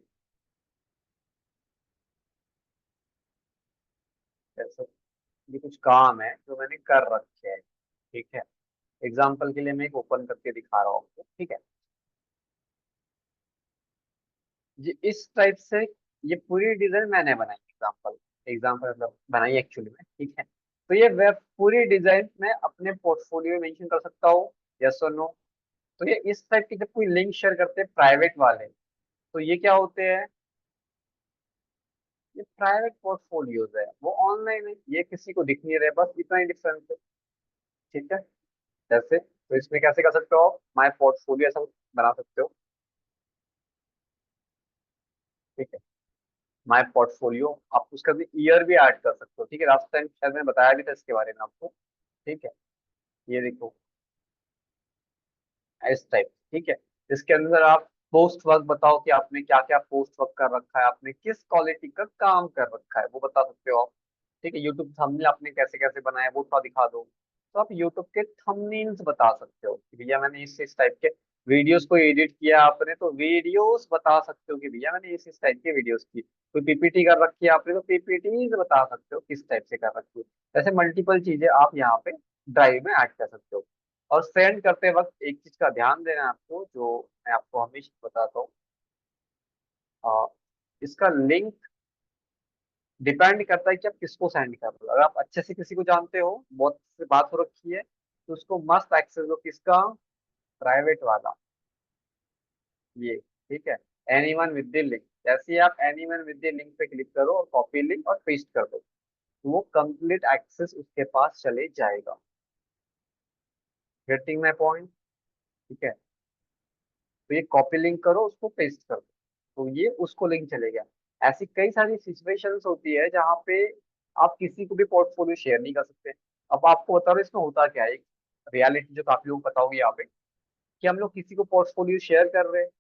जैसे ये कुछ काम है जो मैंने कर रखे हैं, ठीक है। एग्जांपल के लिए मैं एक ओपन करके दिखा रहा हूँ आपको, ठीक है। ये इस टाइप से, ये पूरी डिजाइन मैंने बनाई, एग्जांपल एग्जांपल मतलब बनाई एक्चुअली में, ठीक है। तो ये वेब पूरी डिजाइन मैं अपने पोर्टफोलियो में मेंशन कर सकता हूँ, यस और नो? तो ये इस टाइप की जब कोई लिंक शेयर करते हैं प्राइवेट वाले, तो ये क्या होते हैं? ये प्राइवेट पोर्टफोलियोज है, वो ऑनलाइन है, ये किसी को दिख नहीं रहे, बस इतना ही डिफरेंस है। ठीक है, जैसे तो इसमें कैसे कर सकते हो आप, माय पोर्टफोलियो ऐसा बना सकते हो। ठीक है, माय पोर्टफोलियो, आप उसका भी ईयर भी ऐड कर सकते हो। ठीक है, लास्ट टाइम शायद मैंने बताया भी था इसके बारे में आपको। ठीक है, ये देखो इस टाइप। ठीक है, इसके अंदर आप पोस्ट वर्क बताओ कि आपने क्या क्या पोस्ट वर्क कर रखा है, आपने किस क्वालिटी का काम कर रखा है वो बता सकते हो आप। ठीक है, यूट्यूब थंबनेल आपने कैसे कैसे बनाया है वो थोड़ा दिखा दो। तो आप यूट्यूब के थंबनेल्स बता सकते हो कि भैया मैंने इस टाइप के वीडियोस को एडिट किया आपने, तो वीडियोस बता सकते हो कि भैया मैंने इस टाइप के वीडियोस की। कोई पीपीटी कर रखी है आपने, तो पीपीटीज बता सकते हो किस टाइप से कर रखी है। ऐसे मल्टीपल चीजें आप यहाँ पे ड्राइव में ऐड कर सकते हो। और सेंड करते वक्त एक चीज का ध्यान देना है आपको, जो मैं आपको हमेशा बताता हूँ, इसका लिंक डिपेंड करता है कि आप किसको सेंड कर रहे हो। अगर आप अच्छे से किसी को जानते हो, बहुत से बात हो रखी है, तो उसको मस्त एक्सेस हो, किसका, प्राइवेट वाला, ये। ठीक है, एनीवन विद द लिंक, जैसे ही आप एनीवन विद द लिंक पे क्लिक करो और कॉपी लिंक और पेस्ट कर दो, तो वो कंप्लीट एक्सेस उसके पास चले जाएगा। Getting my point? ठीक है, तो ये कॉपी लिंक करो, उसको पेस्ट कर दो, तो ये उसको लिंक चलेगा। ऐसी कई सारी सिचुएशंस होती है जहाँ पे आप किसी को भी पोर्टफोलियो शेयर नहीं कर सकते। अब आपको बता रहा हूँ इसमें होता क्या है, एक रियलिटी जो काफी लोगों को पता होगी यहाँ पे, कि हम लोग किसी को पोर्टफोलियो शेयर कर रहे हैं,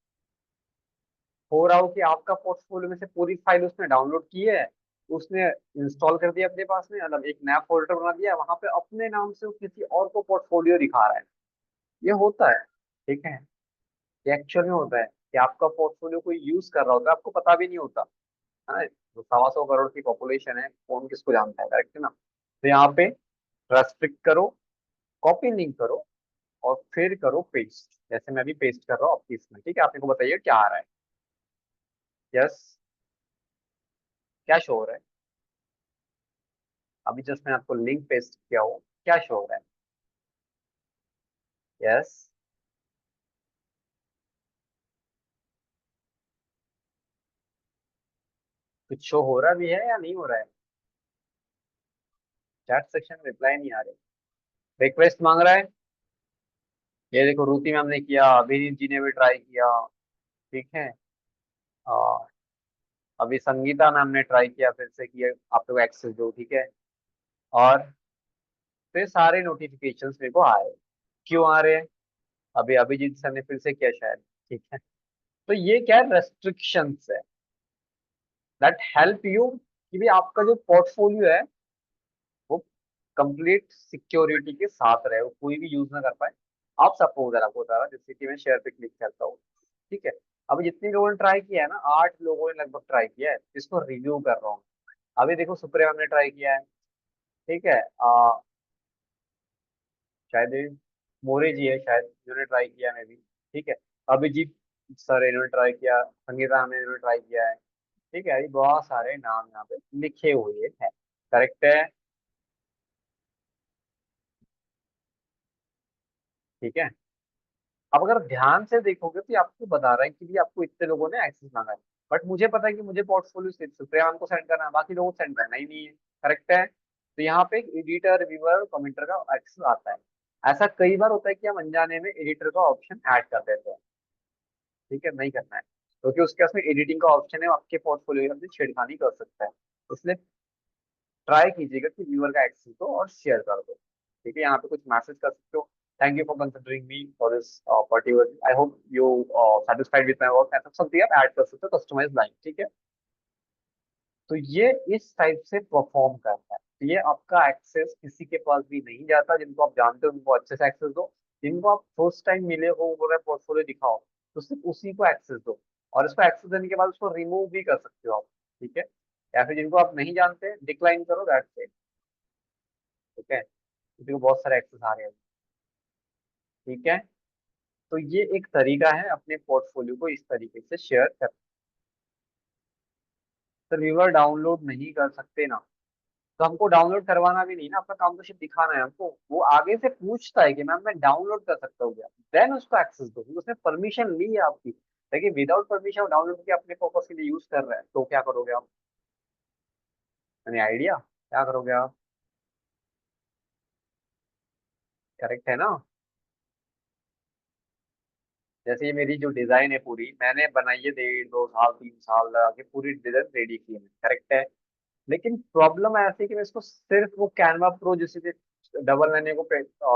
हो रहा हो कि आपका पोर्टफोलियो में से पूरी फाइल उसने डाउनलोड की है, उसने इंस्टॉल कर दिया अपने पास में, मतलब एक नया फोल्डर बना दिया, वहां पे अपने नाम से वो किसी और को पोर्टफोलियो दिखा रहा है। ये होता है। ठीक है, ये एक्चुअल में होता है कि आपका पोर्टफोलियो कोई यूज कर रहा होता है, आपको पता भी नहीं होता है ना। तो 125 करोड़ की पॉपुलेशन है, कौन किसको जानता है, करेक्ट है ना। तो यहाँ पे रेस्ट्रिक्ट करो, कॉपी लिंक करो, और फिर करो पेस्ट, जैसे मैं भी पेस्ट कर रहा हूँ आपकी इसमें। ठीक है, आप मेरे को बताइए क्या आ रहा है। यस, क्या शो हो रहा है? अभी जस्ट मैंने आपको लिंक पेस्ट किया हो, क्या शो हो रहा है? यस, कुछ शो हो रहा भी है या नहीं हो रहा है? चैट सेक्शन में रिप्लाई नहीं आ रहे, रिक्वेस्ट मांग रहा है। ये देखो, रूती मैम ने किया, अभिनीत जी ने भी ट्राई किया। ठीक है, आ, अभी संगीता मैम ने ट्राई किया फिर से, किया, आप लोग एक्सेस दो। ठीक है, और फिर सारे नोटिफिकेशंस मेरे को आ रहे हैं। क्यों आ रहे हैं? अभी अभिजीत सर ने फिर से किया शायद। ठीक है, तो ये क्या है, रेस्ट्रिक्शंस है दैट हेल्प यू कि भी आपका जो पोर्टफोलियो है वो कंप्लीट सिक्योरिटी के साथ रहे, वो कोई भी यूज ना कर पाए। आप सपोज अगर आपको बता रहा जैसे कि मैं शेयर पे क्लिक करता हूँ। ठीक है, अब जितने लोगों ने ट्राई किया है ना, 8 लोगों ने लगभग ट्राई किया है, इसको रिव्यू कर रहा हूँ। अभी देखो, सुप्रिया मैम ने ट्राई किया है। ठीक है, शायद ये मोरे जी है शायद, जिन्होंने ट्राई किया है भी। ठीक है, अभिजीत सर इन्होंने ट्राई किया, संगीता ने इन्होंने ट्राई किया है। ठीक है, ये बहुत सारे नाम यहाँ पे लिखे हुए हैं। करेक्ट है? ठीक है, अब अगर ध्यान से देखोगे तो ये आपको बता रहा है कि भी आपको इतने लोगों ने एक्सेस मांगा है, बट मुझे पता है कि मुझे पोर्टफोलियो सिर्फ सुप्रिया मैम को सेंड करना है, बाकी लोगों को सेंड करना ही नहीं है। करेक्ट है? तो यहाँ पे एडिटर, रिव्यूअर, कमेंटर का एक्सेस आता है। ऐसा कई बार होता है कि हम अनजाने में एडिटर का ऑप्शन ऐड कर देते हैं। ठीक है, नहीं करना है, क्योंकि उसके पास में एडिटिंग का ऑप्शन है, वो आपके पोर्टफोलियो में छेड़खानी कर सकता है। इसलिए ट्राई कीजिएगा कि व्यूअर का एक्सेस दो और शेयर कर दो। ठीक है, यहाँ पे कुछ मैसेज कर सकते हो, thank you for considering me for this particular, I hope you satisfied with my work, ऐसा समथिंग आप ऐड कर सकते हो, कस्टमाइज लाइन। ठीक है, तो ये इस टाइप से परफॉर्म करता है। तो ये आपका एक्सेस किसी के पास भी नहीं जाता, जिनको आप जानते हो उनको अच्छे से एक्सेस दो, जिनको आप फर्स्ट टाइम मिले हो वो बोल रहे पोर्टफोलियो दिखाओ, तो सिर्फ उसी को एक्सेस दो, और इसको एक्सेस देने के बाद उसको रिमूव भी कर सकते हो आप। ठीक है, या फिर जिनको आप नहीं जानते डिक्लाइन करो, दैट्स इट। ठीक है, किसी को बहुत सारे एक्सेस आ रहे हैं। ठीक है, तो ये एक तरीका है अपने पोर्टफोलियो को इस तरीके से शेयर कर। तो व्यूअर डाउनलोड नहीं कर सकते ना, तो हमको डाउनलोड करवाना भी नहीं ना, अपना काम तो सिर्फ दिखाना है हमको। वो आगे से पूछता है कि मैम मैं डाउनलोड कर सकता हूँ क्या, देन उसको एक्सेस दो, क्योंकि उसने परमिशन ली है आपकी। लेकिन विदाउट परमिशन डाउनलोड करके अपने पर्पस के लिए यूज कर रहे हैं, तो क्या करोगे आप? एनी आइडिया क्या करोगे आप? करेक्ट है ना? जैसे ये मेरी जो डिजाइन है पूरी मैंने बनाई है 1.5 2 साल 3 साल लगा के पूरी डिजाइन रेडी की है, करेक्ट है। लेकिन प्रॉब्लम ऐसी है कि मैं इसको सिर्फ वो कैनवा प्रो जिसे डबल मैंने को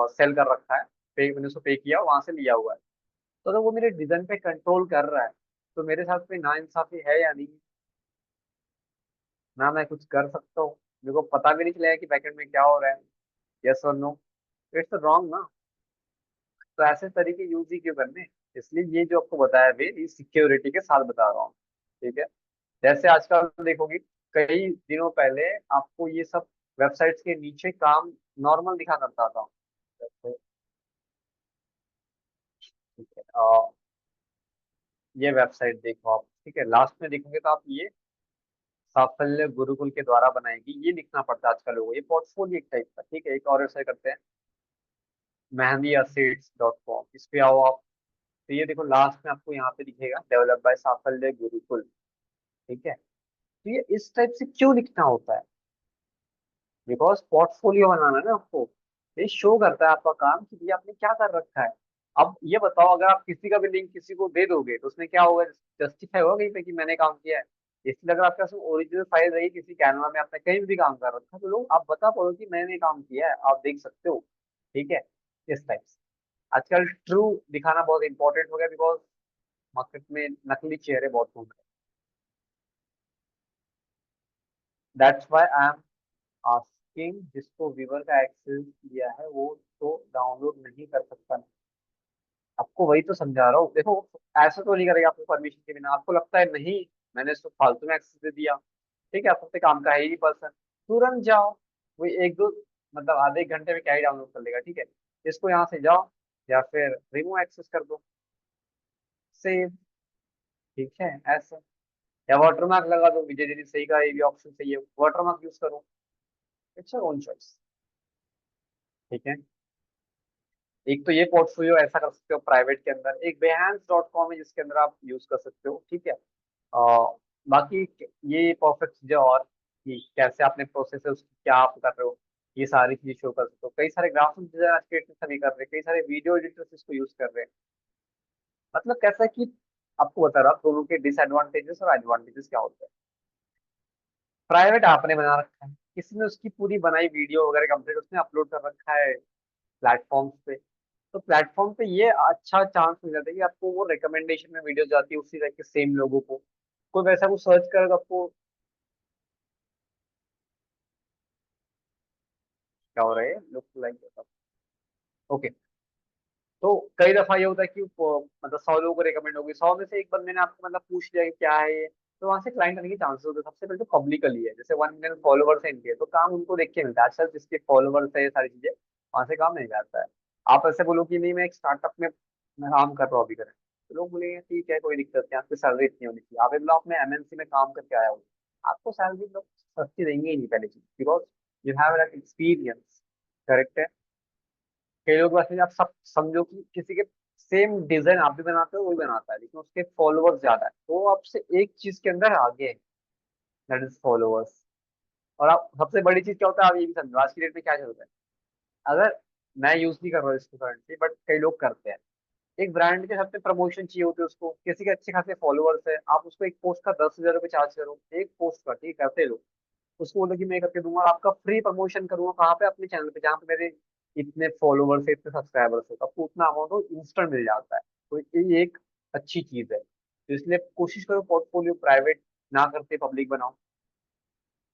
सेल कर रखा है, पे मैंने उसको पे किया वहां से लिया हुआ है। तो अगर वो मेरे डिजाइन पे कंट्रोल कर रहा है तो मेरे साथ में नाइंसाफी है या नहीं? ना मैं कुछ कर सकता हूँ, मेरे को पता भी नहीं चलेगा कि बैकएंड में क्या हो रहा है, यस और नो, इट्स रॉन्ग ना। तो ऐसे तरीके यूज ही क्यों करने? इसलिए ये जो आपको बताया वे ये सिक्योरिटी के साथ बता रहा हूँ, ठीक है। जैसे आजकल देखोगे कई दिनों पहले आपको ये सब वेबसाइट्स के नीचे काम नॉर्मल दिखा करता था, जैसे, ठीक है। ये वेबसाइट देखो आप, ठीक है, लास्ट में देखोगे तो आप ये साफल्य गुरुकुल के द्वारा बनाएगी ये लिखना पड़ता है आजकल लोगों को, ये पोर्टफोलियो एक टाइप का, ठीक है। एक और वेबसाइट करते हैं mehendiassets.com, इस पे आओ आप। तो ये देखो लास्ट में आपको यहाँ पे दिखेगा डेवलप बाय साफल्य गुरुकुल, ठीक है। तो ये इस टाइप से क्यों लिखना होता है? बिकॉज पोर्टफोलियो बनाना है ना आपको, ये शो करता है आपका काम कि ये आपने क्या कर रखा है। अब ये बताओ अगर आप किसी का भी लिंक किसी को दे दोगे तो उसमें क्या होगा, जस्टिफाई होगा कहीं पे कि मैंने काम किया है? इसलिए अगर आपके पास ओरिजिनल फाइल रही किसी कैनवा में आपने कहीं भी काम कर रखा है तो लोग आप बता पाओ कि मैंने काम किया है, आप देख सकते हो, ठीक है। इस टाइप से आजकल ट्रू दिखाना बहुत इंपॉर्टेंट हो गया बिकॉज मार्केट में नकली चेहरे बहुत घूम रहे हैं। That's why I am asking, जिसको व्यूअर का एक्सेस दिया है वो तो डाउनलोड नहीं कर सकता। आपको वही तो समझा रहा हूँ, देखो ऐसा तो नहीं करेगा आपको परमिशन के बिना, आपको लगता है नहीं मैंने इसको फालतू में एक्सेस दे दिया, ठीक है, आप अपने काम का है ही नहीं पर्सन, तुरंत जाओ, वो एक दो मतलब आधे एक घंटे में क्या ही डाउनलोड कर लेगा, ठीक है। इसको यहाँ से जाओ या फिर रिमूव एक्सेस कर दो, सेव, ठीक है, ऐसा। या वाटरमार्क लगा दो, विजय दीदी सही का ये भी ऑप्शन सही है, वाटरमार्क यूज करो, इट्स योर ओन चॉइस, ठीक है। एक तो ये पोर्टफोलियो ऐसा कर सकते हो प्राइवेट के अंदर, एक behance.com है जिसके अंदर आप यूज कर सकते हो, ठीक है। बाकी ये परफेक्ट चीजें और कि कैसे आपने प्रोसेस है उसकी क्या आप कर रहे हो, ये सारी चीजें शो कर सकते हो। कई सारे ग्राफिक डिजाइन आज के डेट में सभी कर रहे हैं, कई सारे वीडियो एडिटर्स इसको यूज कर रहे हैं। मतलब कैसा है कि आपको बता रहा हूँ दोनों के डिसएडवांटेजेस और एडवांटेजेस क्या होते हैं। प्राइवेट आपने बना रखा है, किसी ने उसकी पूरी बनाई वीडियो वगैरह कंप्लीट उसने अपलोड कर रखा है प्लेटफॉर्म्स पे, तो प्लेटफॉर्म पे ये अच्छा चांस मिल जाता है कि आपको वो रिकमेंडेशन में वीडियो जाती है उसी तरह के सेम लोगों को, कोई वैसा कुछ सर्च करेगा आपको क्या हो रहा है लुक लाइक, ओके। तो कई दफा ये होता है कि मतलब 100 लोगों को रिकमेंड होगी, 100 में से एक बंदे ने आपको मतलब पूछ लिया कि क्या है ये, तो वहां से क्लाइंट आने के चांसेस होते हैं। सबसे पहले तो पब्लिकली है, जैसे 1 मिलियन फॉलोवर्स है इनके तो काम उनको देख के मिलता है, अच्छा जिसके फॉलोवर्स है ये सारी चीजें वहां से काम नहीं जाता है। आप ऐसे बोलो कि नहीं मैं एक स्टार्टअप में मैं काम कर रहा हूँ अभी करें, तो लोग बोलेंगे ठीक है कोई दिक्कत नहीं, आपकी सैलरी इतनी होनी चाहिए। आप एक ब्लॉक में एमएनसी में काम करके आया हो, आपको सैलरी लोग सस्ती देंगे ही नहीं पहले चीज, because you have that experience, correct है। कई लोग वैसे आप सब समझो कि किसी के सेम डिजाइन आप भी बनाते हो वही बनाता है लेकिन उसके फॉलोअर्स ज्यादा है तो वो आपसे एक चीज के अंदर आगे है, दैट इज फॉलोअर्स। और आप सबसे बड़ी चीज क्या होता है आप ये भी समझो आज की डेट में क्या चल रहा है। अगर मैं यूज नहीं कर रहा हूँ इसको करंटली बट कई लोग करते हैं, एक ब्रांड के साथ में प्रमोशन चाहिए होते है उसको, किसी के अच्छे खासे फॉलोअर्स है, आप उसको एक पोस्ट का 10,000 रुपये चार्ज करो, एक पोस्ट का, ठीक करते लोग, उसको बोलो कि मैं करके दूंगा और आपका फ्री प्रमोशन करूंगा कहाँ पे, अपने चैनल पे जहाँ पे मेरे इतने फॉलोवर्स है इतने सब्सक्राइबर्स है, तो आपको उतना अमाउंट वो इंस्टेंट मिल जाता है। तो ये एक अच्छी चीज है, तो इसलिए कोशिश करो पोर्टफोलियो प्राइवेट ना करते पब्लिक बनाओ,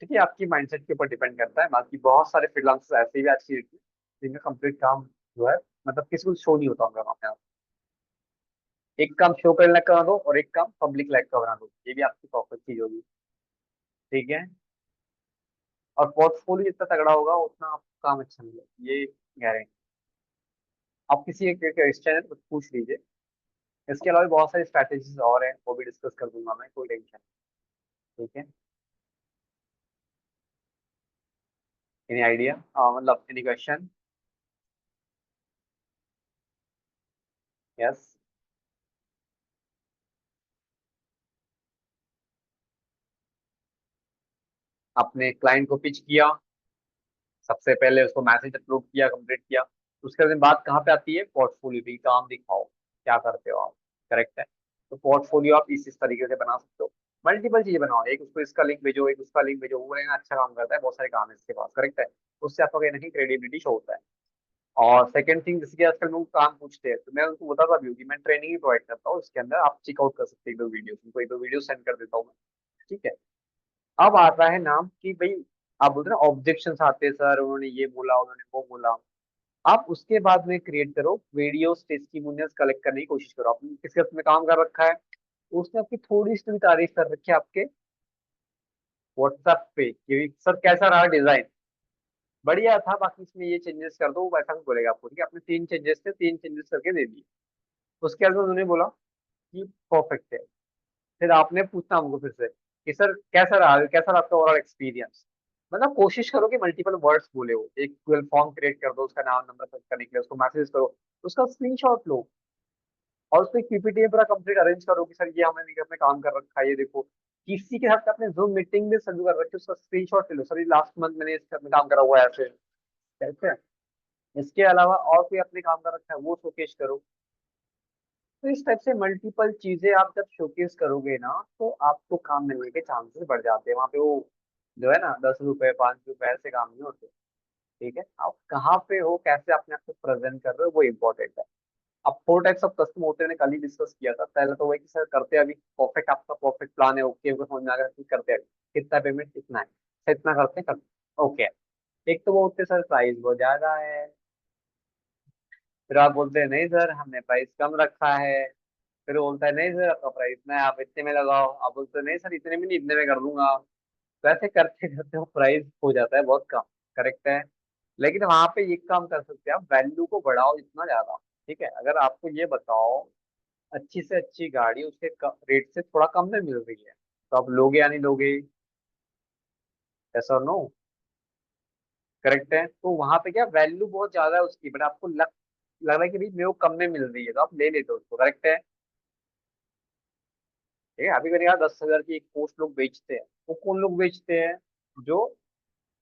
ठीक है। आपकी माइंडसेट के ऊपर डिपेंड करता है, बाकी बहुत सारे फ्रीलांसर्स ऐसे भी आज की डेट में जिनका कंप्लीट काम जो है मतलब किसी को शो नहीं होता उनका काम यहाँ। एक काम शो करने लायक करा दो और एक काम पब्लिक लायक का बना दो, ये भी आपकी परफेक्ट चीज होगी, ठीक है। और पोर्टफोलियो जितना तगड़ा होगा उतना आपको काम अच्छा मिलेगा, ये गारंटी। आप किसी एक क्वेश्चन है तो पूछ लीजिए, इसके अलावा भी बहुत सारी स्ट्रैटेजीज और हैं वो भी डिस्कस कर दूंगा मैं, कोई टेंशन नहीं, ठीक है। एनी आइडिया मतलब एनी क्वेश्चन? यस। अपने क्लाइंट को पिच किया, सबसे पहले उसको मैसेज अपलोड किया, कंप्लीट किया। उसके बाद बात कहाँ पे आती है, पोर्टफोलियो पे, काम दिखाओ क्या करते हो आप। करेक्ट है। तो पोर्टफोलियो आप इस तरीके से बना सकते हो। मल्टीपल चीजें बनाओ, एक उसको इसका लिंक भेजो, एक उसका लिंक भेजो, वो लेना अच्छा काम करता है, बहुत सारे काम है इसके पास। करेक्ट है। उससे आपका कहीं ना कहीं क्रेडिबिलिटी शो होता है। और सेकंड थिंग, जैसे कि आजकल लोग काम पूछते हैं, तो मैं उनको बताता भी हूँ कि मैं ट्रेनिंग ही प्रोवाइड करता हूँ, इसके अंदर आप चेकआउट कर सकते हैं एक दो वीडियो, उनको एक दो वीडियो सेंड कर देता हूँ मैं। ठीक है। अब आता है नाम कि भाई, आप बोलते हैं ना ऑब्जेक्शन आते हैं, सर उन्होंने ये बोला, उन्होंने वो बोला। आप उसके बाद में क्रिएट करो वीडियोस, टेस्टिमोनियल्स कलेक्ट करने की कोशिश करो। आपने किसके साथ में काम कर रखा है, उसने आपकी थोड़ी सी भी तारीफ कर रखी है आपके व्हाट्सएप पे कि सर कैसा रहा डिजाइन, बढ़िया था, बाकी इसमें ये चेंजेस कर दो, वो ऐसा कुछ बोलेगा आपको। ठीक है। आपने 3 चेंजेस थे, 3 चेंजेस करके दे दिए। उसके बाद में उन्होंने बोला कि परफेक्ट है। फिर आपने पूछना हमको फिर से कि सर कैसा रहा आपका ओवरऑल एक्सपीरियंस। मतलब कोशिश करो कि मल्टीपल वर्ड्स बोले हो। एक गूगल फॉर्म क्रिएट कर दो, उसका नाम नंबर सर्च करने के लिए उसको मैसेज करो, उसका स्क्रीनशॉट लो और उसको एक पीपीटी में पूरा कंप्लीट अरेंज करो कि सर ये हमने अपने काम कर रखा है, ये देखो। किसी के साथ आपने जूम मीटिंग में सर्व कर रखी है, उसका स्क्रीनशॉट ले लो, सर ये लास्ट मंथ मैंने इसके अपने काम करा हुआ है ऐसे। कैसे है। इसके अलावा और कोई अपने काम कर रखा है वो शोकेस करो। तो इस टाइप से मल्टीपल चीजें आप जब शोकेस करोगे ना, तो आपको काम मिलने के चांसेस बढ़ जाते हैं। वहां पे वो जो है ना, 10 रुपए 5 रुपए ऐसे काम नहीं होते। ठीक है। आप कहाँ पे हो, कैसे अपने आप को प्रेजेंट कर रहे हो, वो इम्पोर्टेंट है। अब 4 टाइप्स ऑफ कस्टमर होते हैं, मैंने कल ही डिस्कस किया था। पहले तो वही कि सर करते हैं अभी, परफेक्ट आपका परफेक्ट प्लान है, ओके, उनको समझ में आ गया कि करते हैं अभी, कितना पेमेंट इतना है, सर इतना करते हैं ओके। एक तो वो होते हैं सर प्राइस बहुत ज्यादा है, फिर आप बोलते हैं नहीं सर हमने प्राइस कम रखा है, फिर वो बोलता है नहीं सर आपका प्राइस इतना है, आप इतने में लगाओ, आप बोलते हैं नहीं सर इतने में नहीं, इतने में कर दूंगा। तो ऐसे करते करते वो प्राइस हो जाता है बहुत कम। करेक्ट है। लेकिन वहां पे एक काम कर सकते हैं आप, वैल्यू को बढ़ाओ जितना ज्यादा। ठीक है। अगर आपको ये बताओ अच्छी से अच्छी गाड़ी उसके रेट से थोड़ा कम में मिल रही है, तो आप लोगे या नहीं लोगे, ऐसा नो। करेक्ट है। तो वहां पे क्या वैल्यू बहुत ज्यादा है उसकी, बट आपको लग रहा है कि भाई मेरे को कम में मिल रही है, तो आप ले लेते हो उसको। करेक्ट है। ठीक है। अभी मैंने कहा 10,000 की एक पोस्ट लोग बेचते हैं, वो कौन लोग बेचते हैं, जो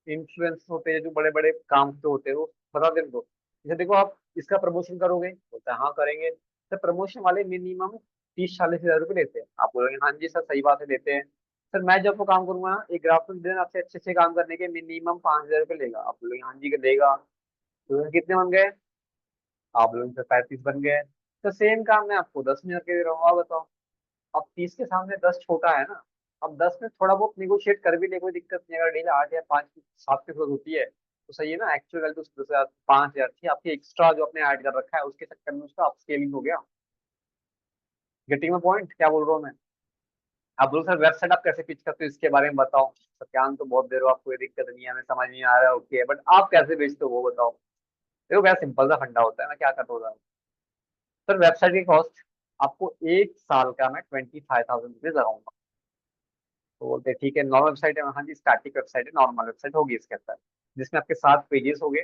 इन्फ्लुएंस होते हैं, जो बड़े बड़े काम पे होते हैं, वो बता दें तो जैसे देखो आप इसका प्रमोशन करोगे, बोलते हैं हाँ करेंगे। सर प्रमोशन वाले मिनिमम 30-40 हज़ार रुपये लेते हैं। आप बोलोगे हाँ जी सर सही बात है लेते हैं। सर मैं जब वो काम करूंगा ना, एक ग्राफिक डिजाइन आपसे अच्छे अच्छे काम करने के मिनिमम 5,000 रुपये लेगा। आप बोलोगे हाँ जी देगा। तो कितने बन गए, आप लोगों से 35 बन गए। तो सेम काम मैं आपको 10,000 के दे रहा हूँ, आप बताओ। अब 30 के सामने 10 छोटा है ना। अब 10 में थोड़ा बहुत निगोशिएट कर भी ले, कोई दिक्कत नहीं। अगर डील 8 या 5 7 की जरूरत होती है तो सही है ना, एक्चुअल वैल्यू 5,000 थी आपकी, एक्स्ट्रा जो आपने ऐड कर रखा है उसके चक्कर में उसका अपस्केलिंग हो गया। गेटिंग में पॉइंट क्या बोल रहा हूँ मैं। आप बोलो सर वेबसाइट आप कैसे पिच करते हो इसके बारे में बताओ। सर ज्ञान तो बहुत दे रहे हो, आपको कोई दिक्कत नहीं है, हमें समझ नहीं आ रहा है, ओके, बट आप कैसे बेचते हो वो बताओ। देखो क्या सिंपल सा फंडा होता है, मैं क्या करता हूँ सर, वेबसाइट की कॉस्ट आपको 1 साल का मैं 25,000 रुपीज लगाऊंगा। तो बोलते हैं ठीक है, नॉर्मल वेबसाइट है, हाँ जी स्टैटिक वेबसाइट है, नॉर्मल वेबसाइट होगी इसके अंदर, जिसमें आपके 7 पेजेस हो गए।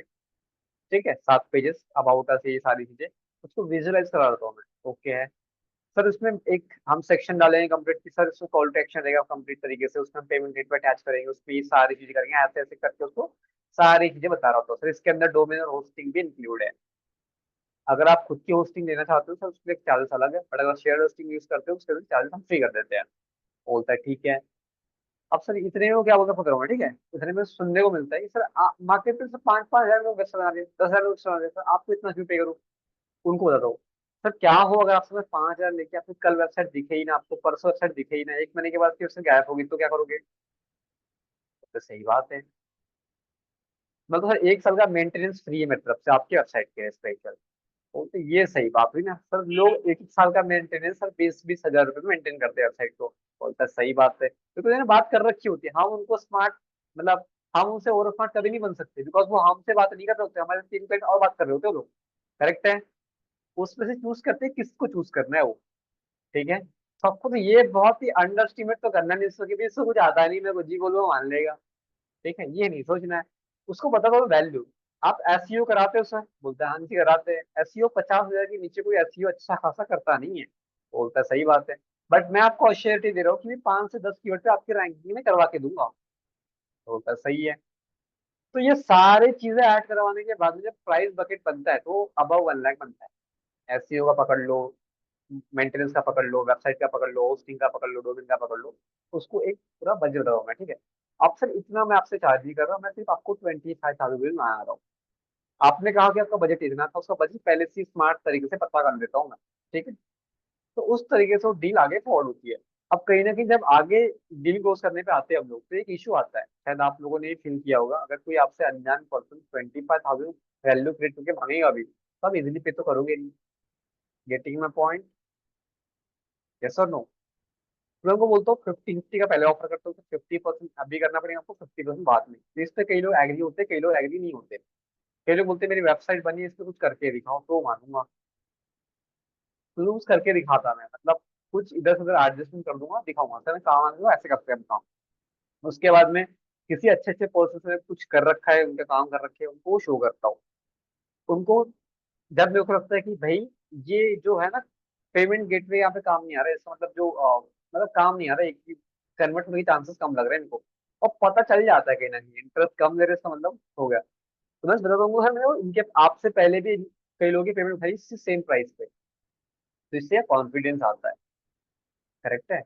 ठीक है। 7 पेजेस अबाउट अस, ये सारी चीजें उसको विजुअलाइज करा देता हूँ मैं। ओके है। सर उसमें एक हम सेक्शन डालेंगे कंप्लीट की, सर उसमें कॉल टू एक्शन रहेगा कंप्लीट तरीके से, उसमें पेमेंट गेट पे अटैच करेंगे, उसमें ये सारी चीजें करेंगे, ऐसे ऐसे करके उसको सारी चीजें बता रहा होता हूँ। सर इसके अंदर डोमेन और होस्टिंग भी इंक्लूड है। अगर आप खुद की होस्टिंग लेना चाहते हो सर उसके लिए चार्जेस अलग है, बट अगर शेयर होस्टिंग यूज करते हो उसके लिए चार्जेस हम फ्री कर देते हैं। बोलता है ठीक है। अब सर इतने में क्या बोलता पकड़ रहा हूँ, ठीक है, इतने में सुनने को मिलता है कि सर मार्केट में सर 5-5 हज़ार लोग वेबसाइट बना रहे हैं, 10,000 लोग बना रहे हैं, सर आपको इतना क्यों पे करूँ। उनको बताता हूँ सर क्या हो अगर आपसे मैं 5,000 लेके आपको कल वेबसाइट दिखे ही ना, आपको परसों वेबसाइट दिखे ही ना, 1 महीने के बाद फिर से गायब होगी, तो क्या करोगे। तो सही बात है। मतलब सर 1 साल का मेंटेनेंस फ्री है मेरी तरफ से आपकी वेबसाइट के स्पेशल। तो ये सही बात हुई ना सर, लोग 1 साल का मेंटेनेंस सर 20-20 हज़ार रुपये में मेंटेन करते हैं वेबसाइट को। बोलता है सही बात है, क्योंकि उन्होंने बात कर रखी होती है, हम उनको स्मार्ट, मतलब हम उनसे ओवर स्मार्ट कभी नहीं बन सकते, बिकॉज वो हमसे बात नहीं कर रहे होते, हमारे 3 क्लाइंट और बात कर रहे होते हैं लोग। करेक्ट है। उसमें से चूज करते हैं किसको चूज करना है वो। ठीक है। सबको तो ये बहुत ही अंडर एस्टिमेट तो करना नहीं, इसको कि भी इसको कुछ आता नहीं, मैं कुछ जी बोलूँ मान लेगा। ठीक है, ये नहीं सोचना है। उसको बता दो वैल्यू। आप एसईओ कराते हो सर, बोलता है हाँ जी कराते हैं। एसईओ 50,000 के नीचे कोई एसईओ अच्छा खासा करता नहीं है। बोलता है सही बात है, बट मैं आपको अश्योरिटी दे रहा हूँ कि 5 से 10 कीवर्ड पे आपकी रैंकिंग में करवा के दूंगा। होता सही है। तो ये सारी चीजें ऐड करवाने के बाद में जब प्राइस बकेट बनता है तो अबव 1 लाख बनता है। एसईओ का पकड़ लो, मेंटेनेंस का पकड़ लो, वेबसाइट का पकड़ लो, होस्टिंग का पकड़ लो, डोमेन का पकड़ लो, उसको एक पूरा बजट बता रहा हूँ मैं, ठीक है। अब सर इतना मैं आपसे चार्ज नहीं कर रहा, मैं सिर्फ आपको 25,000 में आ रहा हूँ। आपने कहा कि आपका बजट इतना था, उसका बजट पहले से स्मार्ट तरीके से पता कर देता हूँ मैं, ठीक है। तो उस तरीके से वो डील आगे फॉरवर्ड होती है। अब कहीं ना कहीं जब आगे डील क्लोज करने पे आते हैं हम लोग, तो एक इशू आता है, शायद आप लोगों ने ये फील किया होगा, अगर कोई आपसे अनजान पर्सन 25,000 वैल्यू क्रिएट करके भागेगा भी, तो आप इजिली पे तो करोगे नहीं। Getting my point? यस और नो? मैं उनको बोलता हूँ 50-50 का पहले ऑफर करता हूँ, तो 50% अभी करना पड़ेगा आपको, 50% बाद में। तो इस पे कई लोग एग्री होते हैं, कई लोग एग्री नहीं होते। कई लोग बोलते हैं मेरी वेबसाइट बनी है, इस पे कुछ करके दिखाओ तो मानूंगा। क्लूज करके दिखाता मैं, मतलब कुछ इधर से उधर एडजस्टमेंट कर दूंगा, दिखाऊंगा सर मैं काम आ दूंगा, ऐसे करते हैं हम काम। उसके बाद में किसी अच्छे अच्छे पर्सन ने कुछ कर रखा है, उनके काम कर रखे हैं, उनको शो करता हूँ उनको। जब मेरे को लगता है कि भाई ये जो है ना पेमेंट गेटवे यहाँ पे काम नहीं आ रहा है, इसका मतलब जो मतलब काम नहीं आ रहा है, एक कन्वर्ट होने के चांसेस कम लग रहे हैं इनको, और पता चल जाता है कहीं ना कहीं इंटरेस्ट कम ले रहे हैं, इसका मतलब हो गया। तो मैं बता दूंगा सर, मैंने इनके आपसे पहले भी कई लोगों की पेमेंट उठाई सेम प्राइस पे, तो इससे कॉन्फिडेंस आता है। करेक्ट है।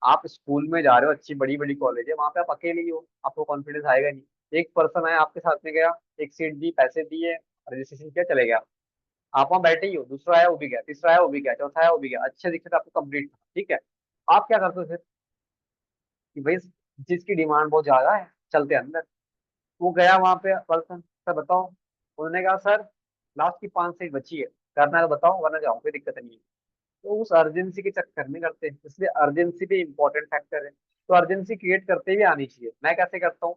आप स्कूल में जा रहे हो, अच्छी बड़ी बड़ी कॉलेज है, वहां पे आप अकेले ही हो, आपको कॉन्फिडेंस आएगा नहीं। एक पर्सन आया आपके साथ में गया, एक सीट दी, पैसे दिए, रजिस्ट्रेशन किया, चले गया। आप वहां बैठे ही हो, दूसरा आया वो भी गया, तीसरा आया वो भी गया, चौथा आया वो भी गया, अच्छे दिखे तो आपको कंप्लीट था, ठीक है। आप क्या करते हो फिर कि भाई जिसकी डिमांड बहुत ज्यादा है, चलते हैं अंदर। वो गया वहां पे पर्सन, सर बताओ। उन्होंने कहा सर लास्ट की 5 सीट बची है, करना है तो बताओ वरना जाओ, कोई दिक्कत नहीं है। तो उस अर्जेंसी के चक्कर में करते हैं, इसलिए अर्जेंसी भी इंपॉर्टेंट फैक्टर है। तो अर्जेंसी क्रिएट करते हुए आनी चाहिए। मैं कैसे करता हूँ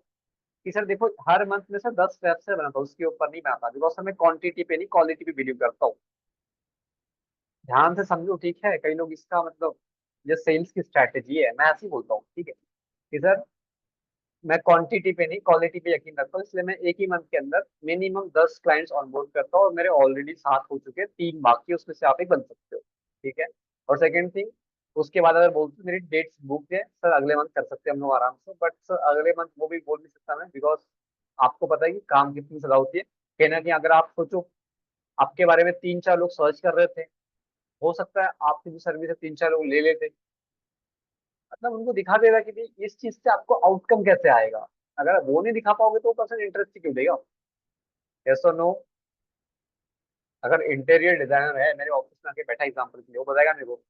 कि सर देखो हर मंथ में सर 10 वेबसाइट बनाता हूँ, उसके ऊपर नहीं बनाता, बिकॉज सर मैं क्वांटिटी पे नहीं क्वालिटी पे बिलीव करता हूँ। ध्यान से समझो, ठीक है। कई लोग इसका मतलब ये सेल्स की स्ट्रैटेजी है, मैं ऐसे ही बोलता हूँ, ठीक है कि सर मैं क्वांटिटी पे नहीं क्वालिटी पे यकीन रखता हूँ, इसलिए मैं एक ही मंथ के अंदर मिनिमम 10 क्लाइंट्स ऑनबोर्ड करता हूँ, और मेरे ऑलरेडी 7 हो चुके हैं, 3 बाकी है, उसमें से आप एक बन सकते हो, ठीक है। और सेकंड थिंग, उसके बाद अगर बोलते मेरी डेट्स बुक है सर, अगले मंथ कर सकते हैं हम लोग आराम से, बट सर अगले मंथ वो भी बोल नहीं सकता मैं, बिकॉज आपको पता है कि काम कितनी ज्यादा होती है। कहीं ना कहीं अगर आप सोचो आपके बारे में 3-4 लोग सर्च कर रहे थे, हो सकता है आपकी जो सर्विस है 3-4 लोग ले लेते, मतलब उनको दिखा देगा कि भाई इस चीज से आपको आउटकम कैसे आएगा। अगर वो नहीं दिखा पाओगे तो पर्सन इंटरेस्ट क्यों देगा? यस और नो? अगर इंटीरियर डिजाइनर है मेरे ऑफिस में आके बैठा एग्जांपल के लिए, वो बताएगा मेरे को